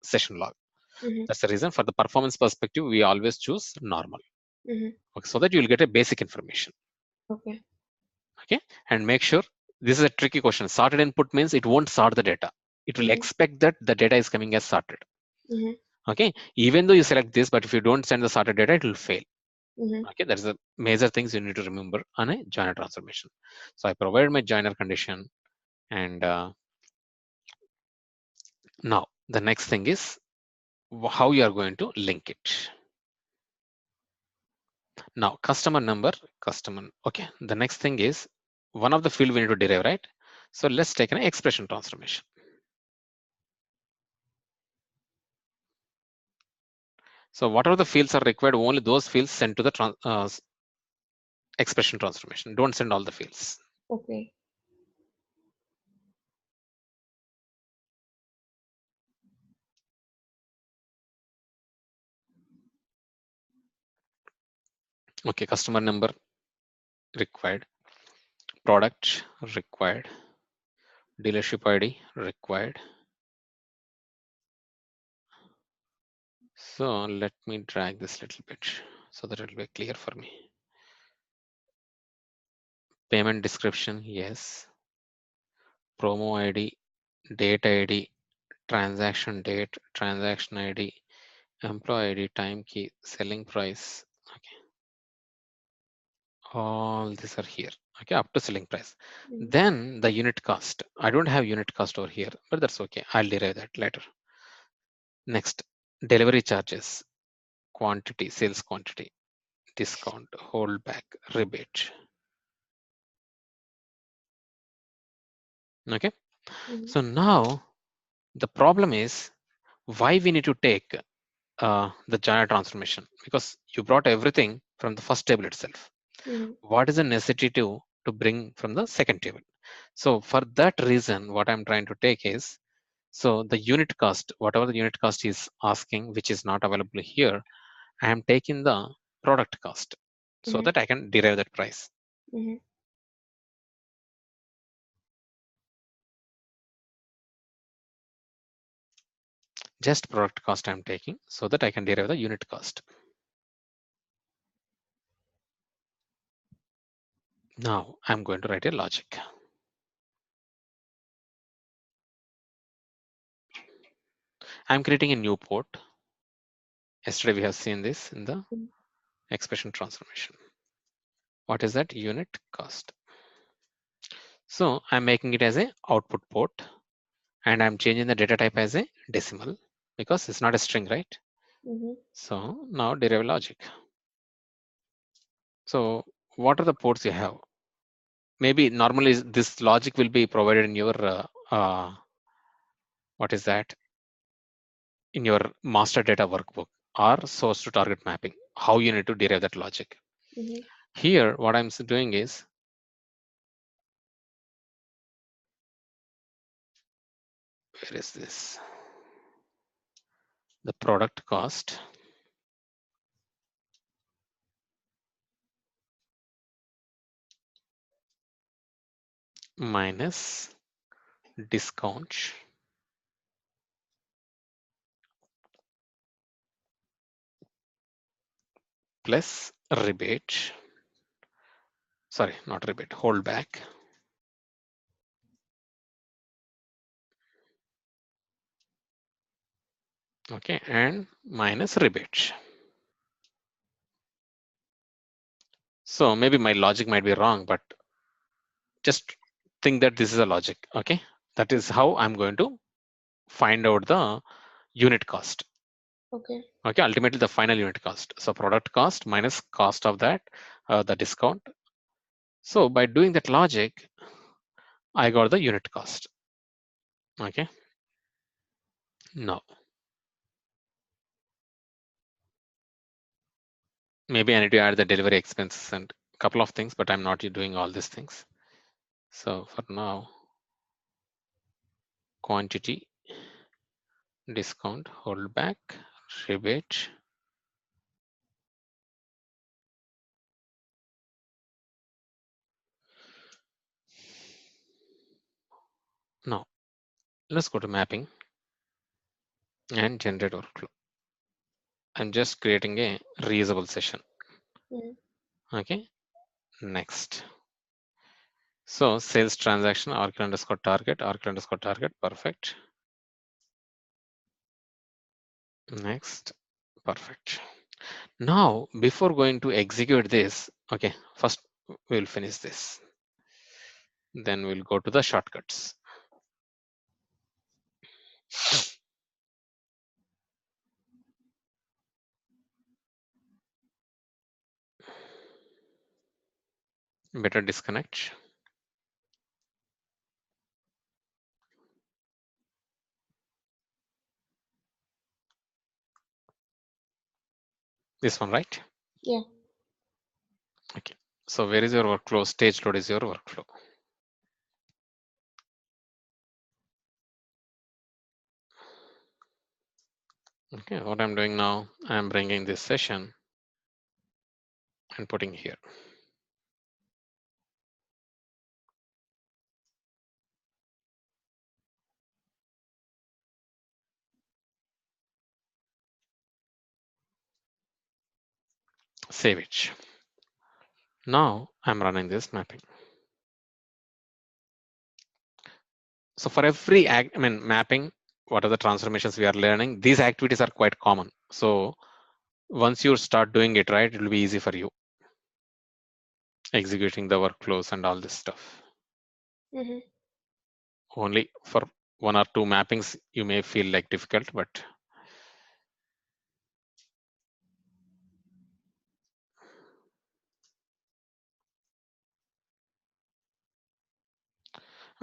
session log. Mhm. That's the reason for the performance perspective we always choose normal. Mhm. Okay, so that you will get a basic information. Okay. Okay, and make sure, this is a tricky question. Sorted input means it won't sort the data. It will Mhm. expect that the data is coming as sorted. Mhm. Okay, even though you select this, but if you don't send the sorted data, it will fail. Mm-hmm. Okay, that's the major things you need to remember on a joiner transformation. So I provided my joiner condition, and now the next thing is how you are going to link it. Now customer number, customer. Okay, the next thing is one of the field we need to derive, right? So let's take an expression transformation. So whatever the fields are required, only those fields sent to the expression transformation. Don't send all the fields. Okay. Okay, customer number required, product required, dealership ID required. So let me drag this little bit so that it will be clear for me. Payment description, yes. Promo ID, date ID, transaction date, transaction ID, employee ID, time key, selling price. Okay, all these are here. Okay, up to selling price. Mm-hmm. Then the unit cost. I don't have unit cost over here, but that's okay. I'll derive that later. Next, delivery charges, quantity, sales quantity, discount, holdback, rebate. Okay, Mm-hmm. so now the problem is why we need to take the joiner transformation, because you brought everything from the first table itself. Mm-hmm. What is the necessity to bring from the second table? So for that reason, what I'm trying to take is, so the unit cost, whatever the unit cost is asking, which is not available here, I am taking the product cost so Mm-hmm. that I can derive that price. Mm-hmm. Just product cost I'm taking so that I can derive the unit cost. Now I'm going to write a logic. I'm creating a new port. Yesterday we have seen this in the expression transformation. What is that? Unit cost. So I'm making it as a output port, and I'm changing the data type as a decimal because it's not a string, right? Mm-hmm. So now derive logic. So what are the ports you have? Maybe normally this logic will be provided in your what is that? In your master data workbook or source to target mapping. How you need to derive that logic. Mm-hmm. Here, what I'm doing is, where is this? The product cost minus discount plus rebate. Sorry, not rebate, holdback. Okay, and minus rebate. So maybe my logic might be wrong, but just think that this is a logic. Okay, that is how I'm going to find out the unit cost. Okay. Okay, ultimately the final unit cost. So product cost minus cost of that, the discount. So by doing that logic, I got the unit cost. Okay, now maybe I need to add the delivery expenses and a couple of things, but I'm not doing all these things. So for now, quantity, discount, holdback, rebate. Now let's go to mapping and generate workflow. I'm just creating a reusable session. Mm-hmm. Okay, next. So sales transaction, Oracle underscore target, perfect. Next. Perfect. Now, before going to execute this, okay, first we'll finish this. Then we'll go to the shortcuts. Better disconnect. This one, right? Yeah. Okay. So where is your workflow? Stage load is your workflow. Okay, what I'm doing now, I'm bringing this session and putting here. Save it. Now I'm running this mapping. So for every mapping, what are the transformations we are learning? These activities are quite common. So once you start doing it right, it will be easy for you executing the workflows and all this stuff. Mm-hmm. Only for one or two mappings, you may feel like difficult, but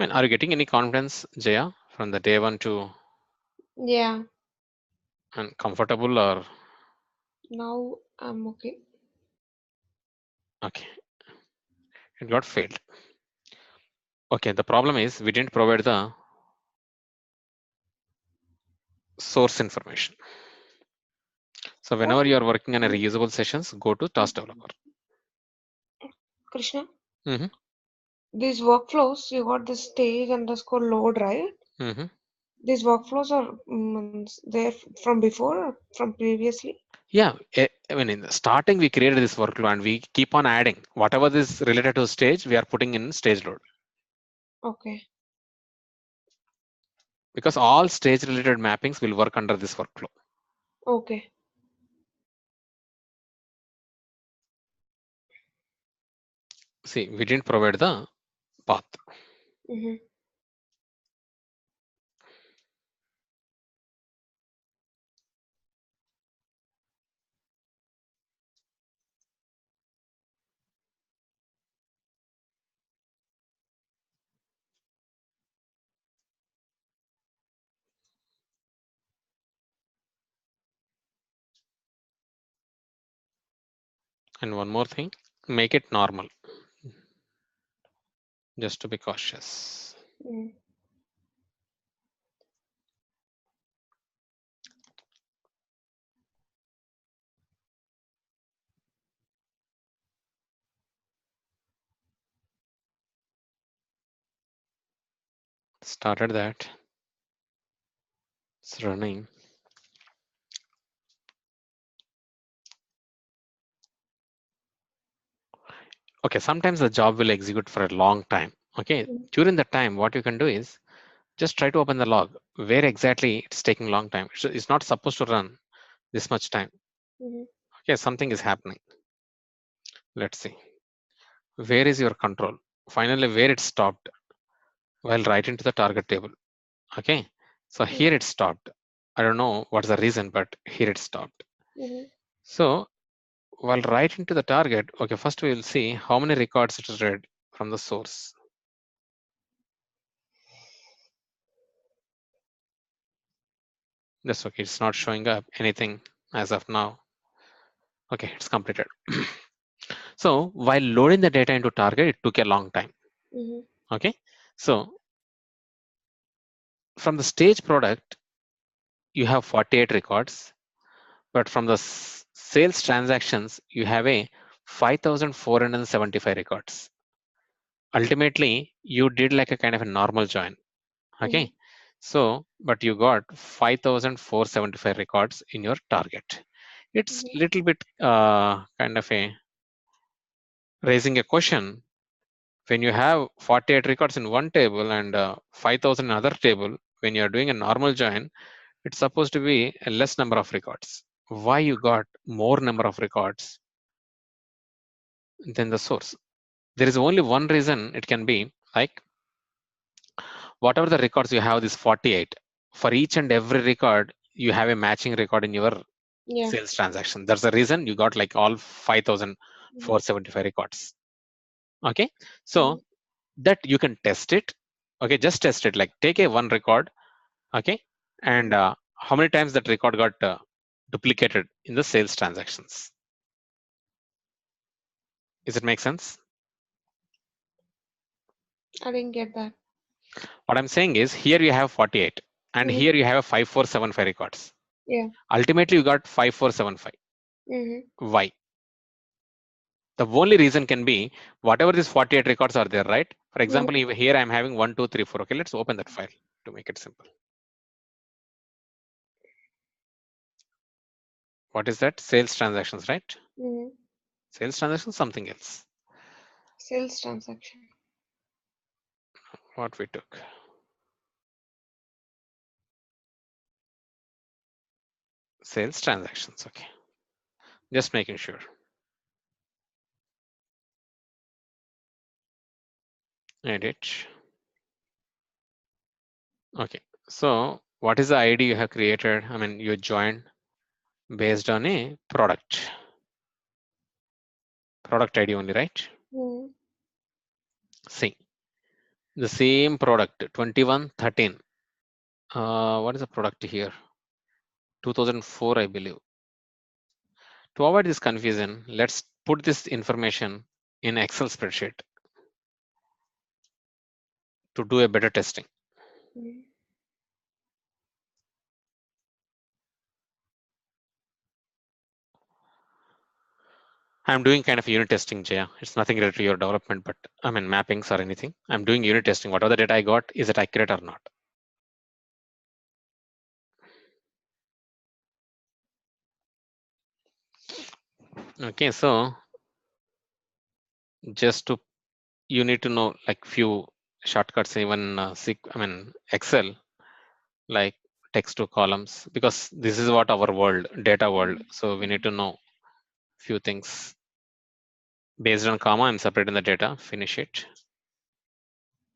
are you getting any confidence, Jaya, from the day one to Yeah. and comfortable or Now I'm okay. okay? It got failed. Okay, the problem is we didn't provide the source information. So whenever What, you are working on a reusable sessions, go to task developer. Krishna? Mm-hmm. These workflows, you got the stage underscore load, right? Mm-hmm. These workflows are there from before or from previously? Yeah, in the starting we created this workflow and we keep on adding whatever is related to stage, we are putting in stage load Okay. because all stage related mappings will work under this workflow. Okay. See, we didn't provide the path. Mm-hmm. And one more thing, make it normal, just to be cautious. Mm. Started that. It's running. Okay, sometimes the job will execute for a long time. Okay, Mm-hmm. during that time, what you can do is just try to open the log. Where exactly it's taking long time. It's not supposed to run this much time. Mm-hmm. Okay, something is happening. Let's see. Where is your control? Finally, where it stopped while writing to the target table. Okay, so here it stopped. I don't know what's the reason, but here it stopped. Mm-hmm. So while writing to the target, okay, first we will see how many records it is read from the source. That's okay. It's not showing up anything as of now. Okay, it's completed. So while loading the data into target, it took a long time. Mm-hmm. Okay, so from the stage product, you have 48 records, but from the sales transactions, you have a 5,475 records. Ultimately, you did like a kind of a normal join. Mm-hmm. Okay, so but you got 5,475 records in your target. It's Mm-hmm. little bit kind of a raising a question. When you have 48 records in one table and 5,000 in other table, when you're doing a normal join, it's supposed to be a less number of records. Why you got more number of records than the source? There is only one reason. It can be like whatever the records you have, this 48. For each and every record, you have a matching record in your Yeah. sales transaction. That's the reason you got like all 5,475 records. Okay, so that you can test it. Okay, just test it. Like take a one record. Okay, and how many times that record got duplicated in the sales transactions? Does it make sense? I didn't get that. What I'm saying is here you have 48 and Mhm. here you have 5475 records. Yeah. Ultimately, you got 5475. Mm-hmm. Why? The only reason can be whatever these 48 records are there, right? For example, here I'm having 1, 2, 3, 4. Okay, let's open that file to make it simple. What is that? Sales transactions, right? Mm-hmm. Sales transactions, something else. Sales transaction. What we took. Sales transactions, okay. Just making sure. Edit. Okay, so what is the ID you have created? I mean, you joined based on a product ID only, right? Mm-hmm. See, the same product 2113. What is the product here? 2004, I believe. To avoid this confusion, let's put this information in Excel spreadsheet to do a better testing. Mm-hmm. I'm doing kind of unit testing, Jaya. It's nothing related to your development, but I mean mappings or anything. I'm doing unit testing. Whatever the data I got, is it accurate or not? Okay, so just to you need to know like few shortcuts, even I mean Excel, like text to columns, because this is what our world, data world. So we need to know few things. Based on comma, I'm separating the data. Finish it.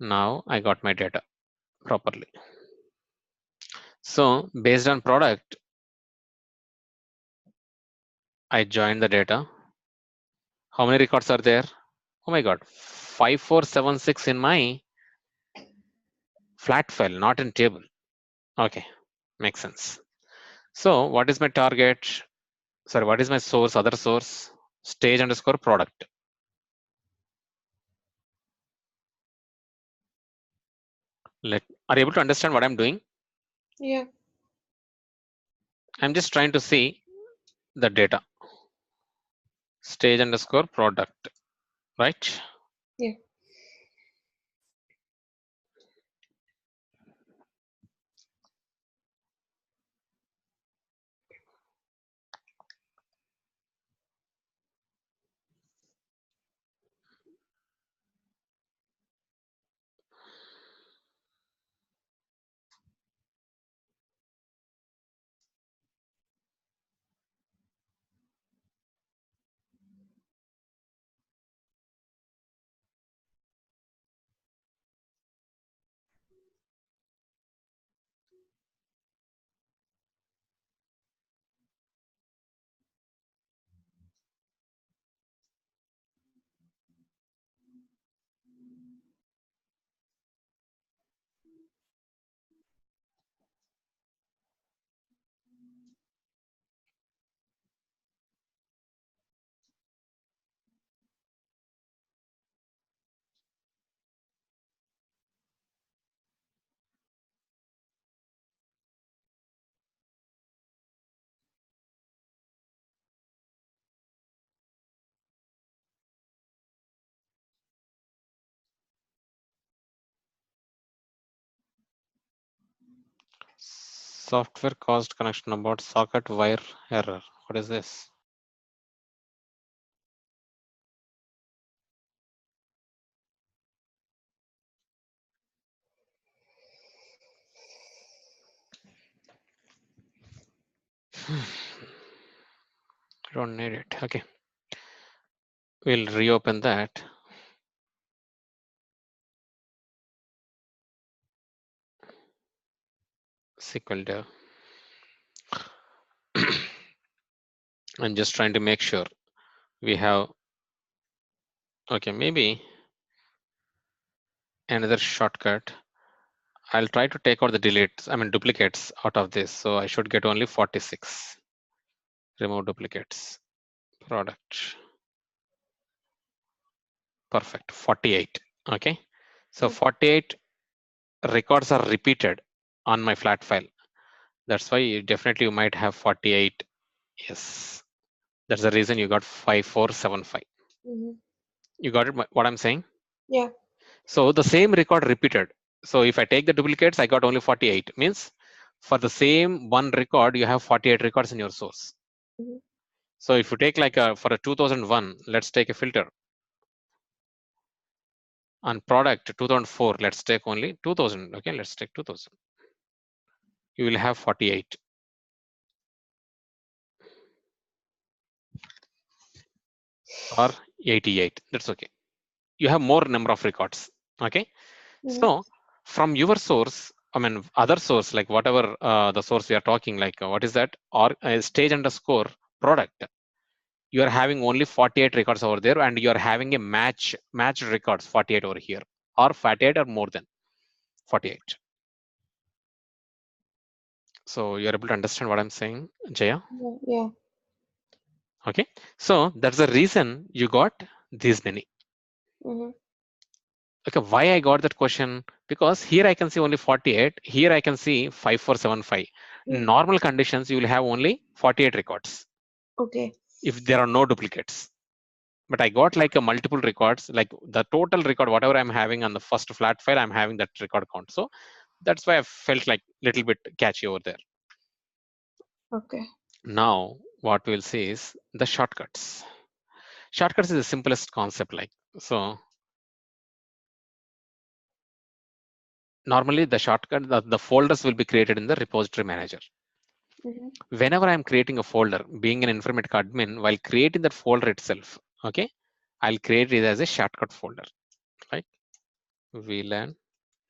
Now I got my data properly. So based on product, I joined the data. How many records are there? Oh my God, 5476 in my flat file, not in table. Okay, makes sense. So what is my target? Sorry, what is my source? Other source, stage underscore product. Are you able to understand what I'm doing? Yeah. I'm just trying to see the data. Stage underscore product, right? Yeah. Software caused connection about socket wire error. What is this? Don't need it. Okay. We'll reopen that. SQL dev. I'm just trying to make sure we have, okay, maybe another shortcut. I'll try to take out the duplicates out of this. So I should get only 46. Remove duplicates. Product. Perfect. 48. Okay. So 48 records are repeated on my flat file. That's why you might have 48. Yes. That's the reason you got 5475. You got it, what I'm saying? Yeah. So the same record repeated. So if I take the duplicates, I got only 48. Means for the same one record, you have 48 records in your source. So if you take for a 2001, let's take a filter. On product 2004, let's take only 2000. Okay, let's take 2000. You will have 48. Or 88. That's okay. You have more number of records. Okay. So from your source, other source, like whatever the source we are talking, what is that? Or stage underscore product. You are having only 48 records over there, and you are having a matched records 48 over here, or 48 or more than 48. So you're able to understand what I'm saying, Jaya? Yeah. Okay. So that's the reason you got these many. Okay, why I got that question? Because here I can see only 48. Here I can see 5475. In normal conditions, you will have only 48 records. Okay. If there are no duplicates. But I got like a multiple records, like the total record, whatever I'm having on the first flat file, I'm having that record count. So that's why I felt like little bit catchy over there. Okay. Now what we'll see is the shortcuts. Shortcuts is the simplest concept. So normally the shortcut, the folders will be created in the repository manager. Whenever I'm creating a folder, being an Informatica admin, while creating that folder itself, okay, I'll create it as a shortcut folder, like VLearn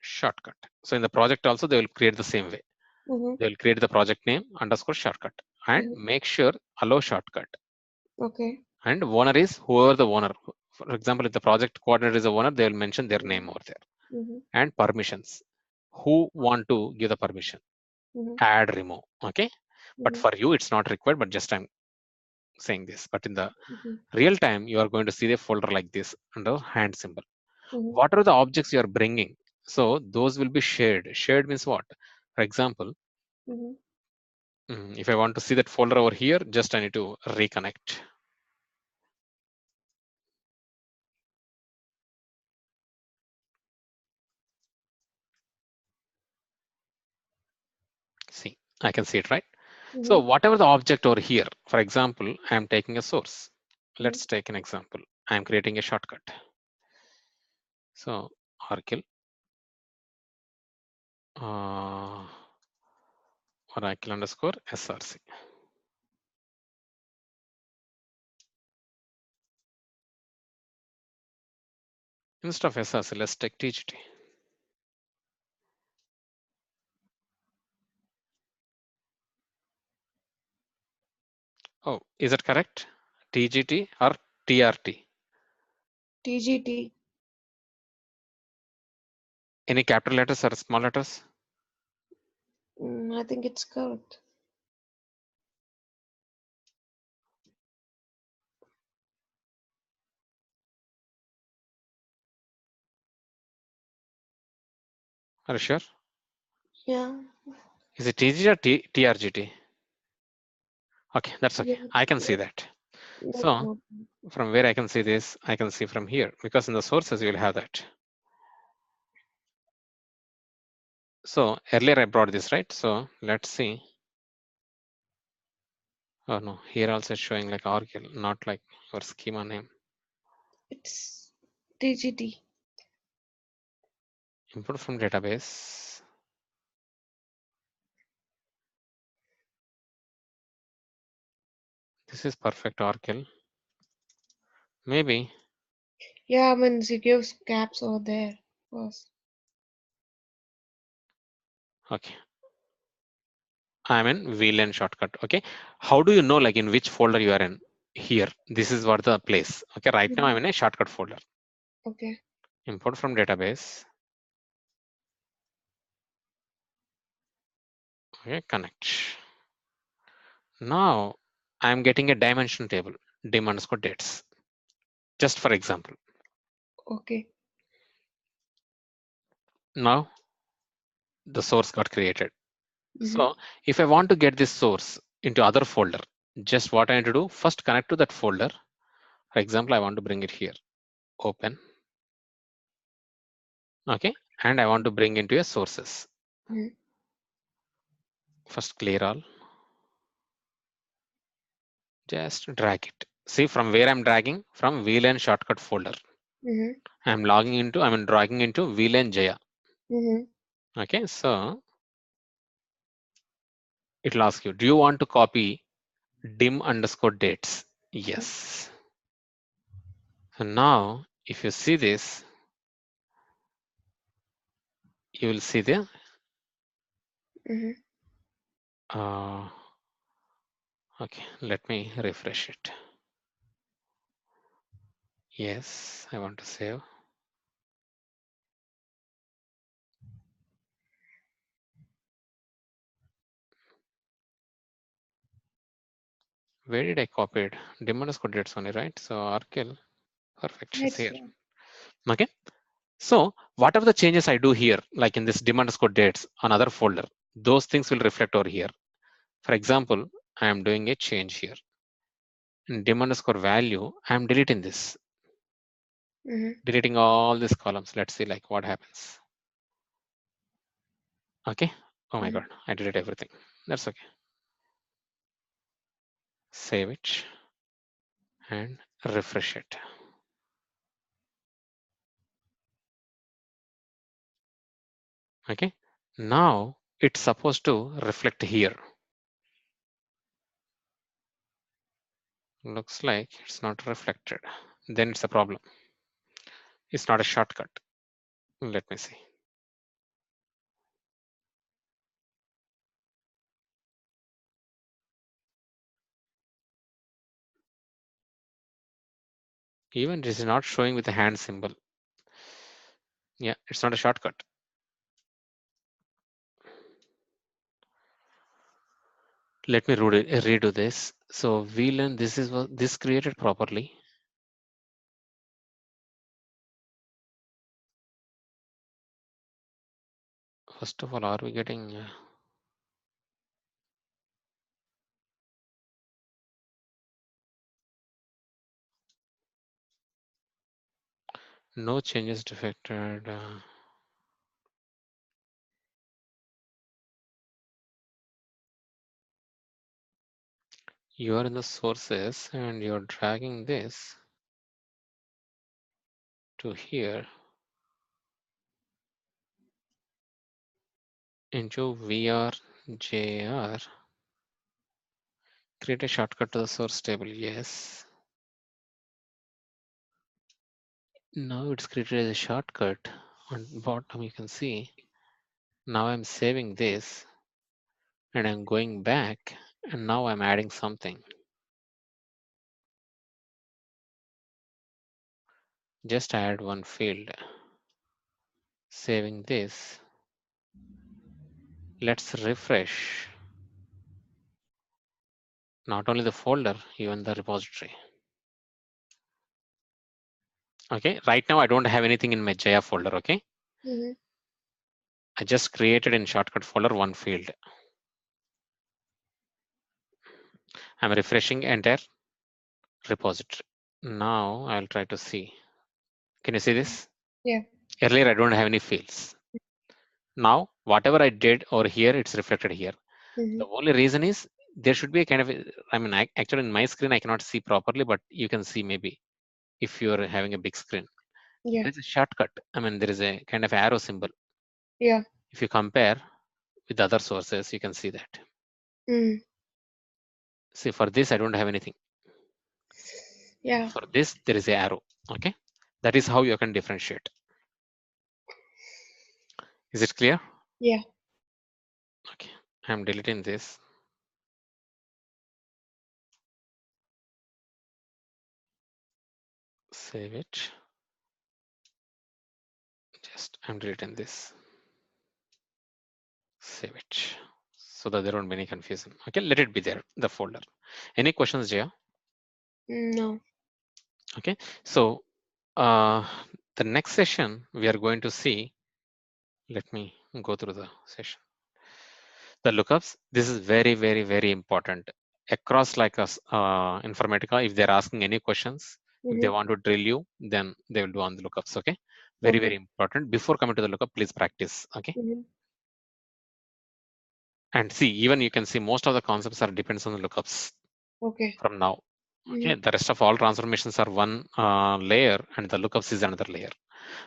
shortcut. So in the project also, they will create the same way. They will create the project name underscore shortcut and make sure allow shortcut. Okay. And owner is whoever the owner. For example, if the project coordinator is the owner, they will mention their name over there. And permissions. Who want to give the permission? Add, remove. Okay. But for you, it's not required, but just I'm saying this. But in the real time, you are going to see the folder like this under hand symbol. What are the objects you are bringing? So those will be shared. Shared means what? For example, if I want to see that folder over here, just I need to reconnect. See, I can see it, right? So whatever the object over here, for example, I'm taking a source. Let's take an example. I'm creating a shortcut. So Oracle, Oracle underscore SRC. Instead of SRC, let's take TGT. Oh, is it correct? TGT or TRT? TGT. Any capital letters or small letters? I think it's correct. Are you sure? Yeah. Is it TGT or TRGT? Okay, that's okay. Yeah. I can see that. So from where I can see this, I can see from here, because in the sources you will have that. So earlier I brought this, right? So let's see. Oh no, here also it's showing like Oracle, not like our schema name. It's TGT. Import from database. This is perfect Oracle. Maybe. Yeah, means it gives gaps over there first. Okay. I'm in VLearn shortcut. Okay. How do you know like in which folder you are in? Here. This is what the place. Okay. Right now I'm in a shortcut folder. Okay. Import from database. Okay. Connect. Now I'm getting a dimension table. Dim underscore dates. Just for example. Okay. Now the source got created. Mm-hmm. So if I want to get this source into other folder, just what I need to do, first connect to that folder. For example, I want to bring it here. Open. Okay. And I want to bring into a sources. Mm-hmm. First clear all. Just drag it. See from where I'm dragging? From VLAN shortcut folder. Mm-hmm. I'm dragging into VLAN Jaya. Mm-hmm. Okay. So it'll ask you, do you want to copy dim underscore dates? Yes. So now if you see this, you will see the Mm-hmm. okay, let me refresh it. Yes, I want to save. Where did I copy it? Dim underscore dates only, right? So Arkell, perfect, it's It's here. Okay. So whatever the changes I do here, like in this dim underscore dates, another folder, those things will reflect over here. For example, I am doing a change here. In dim underscore value, I am deleting this, mm-hmm. deleting all these columns. Let's see like what happens. Okay. Oh my Mm-hmm. God, I deleted everything. That's okay. Save it and refresh it. Okay. Now it's supposed to reflect here. Looks like it's not reflected. Then it's a problem. It's not a shortcut. Let me see. Even this is not showing with a hand symbol. Yeah, it's not a shortcut. Let me redo this. So VLearn, this is what this created properly. First of all, are we getting no changes detected? You are in the sources and you're dragging this to here into VRJR. Create a shortcut to the source table. Yes. Now it's created as a shortcut. On bottom you can see. Now I'm saving this and I'm going back and now I'm adding something. Just add one field. Saving this. Let's refresh. Not only the folder, even the repository. Okay, right now I don't have anything in my Jaya folder, okay? Mm-hmm. I just created in shortcut folder one field. I'm refreshing entire repository. Now I'll try to see. Can you see this? Yeah. Earlier I don't have any fields. Now whatever I did over here, it's reflected here. Mm-hmm. The only reason is there should be a kind of, actually in my screen I cannot see properly, but you can see maybe if you're having a big screen. Yeah. There's a shortcut. There is a kind of arrow symbol. Yeah. If you compare with other sources, you can see that. Mm. See, for this, I don't have anything. Yeah. For this, there is a arrow. Okay, that is how you can differentiate. Is it clear? Yeah. Okay, I'm deleting this. Save it. Just I'm deleting this. Save it so that there won't be any confusion. Okay, let it be there, the folder. Any questions, Jaya? No. Okay, so the next session we are going to see. Let me go through the session. The lookups. This is very, very, very important across like us Informatica. If they're asking any questions, if they want to drill you, then they will do on the lookups. Okay, very, very Okay. important. Before coming to the lookup, please practice. Okay, Mhm. and see, even you can see most of the concepts are depends on the lookups Okay. from now. Okay, Mhm. the rest of all transformations are one layer, and the lookups is another layer.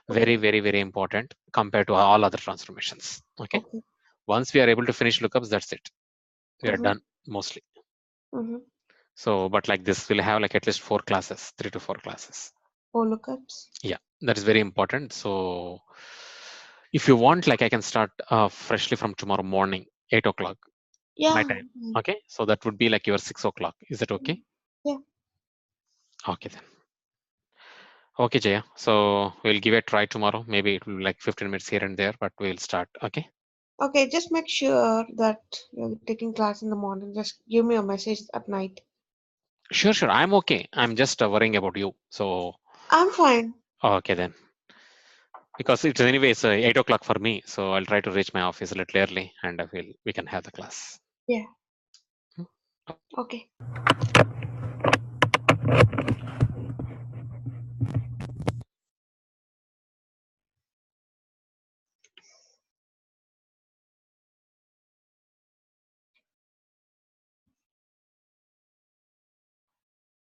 Very, Okay. very, very important compared to all other transformations. Okay, Okay. once we are able to finish lookups, that's it. We are Mhm. done mostly. Mhm. So, but like this, we'll have like at least 4 classes, 3 to 4 classes. 4 lookups. Yeah, that is very important. So, if you want, like I can start freshly from tomorrow morning, 8 o'clock my Yeah. time. Okay, so that would be like your 6 o'clock. Is that okay? Yeah. Okay then. Okay, Jaya. So we'll give it a try tomorrow. Maybe it will be like 15 minutes here and there, but we'll start. Okay. Okay, just make sure that you're taking class in the morning. Just give me a message at night. Sure, sure. I'm okay. I'm just worrying about you. So, I'm fine. okay then. Because it's anyways 8 o'clock for me. So I'll try to reach my office a little early and we can have the class. Yeah. Hmm? Okay.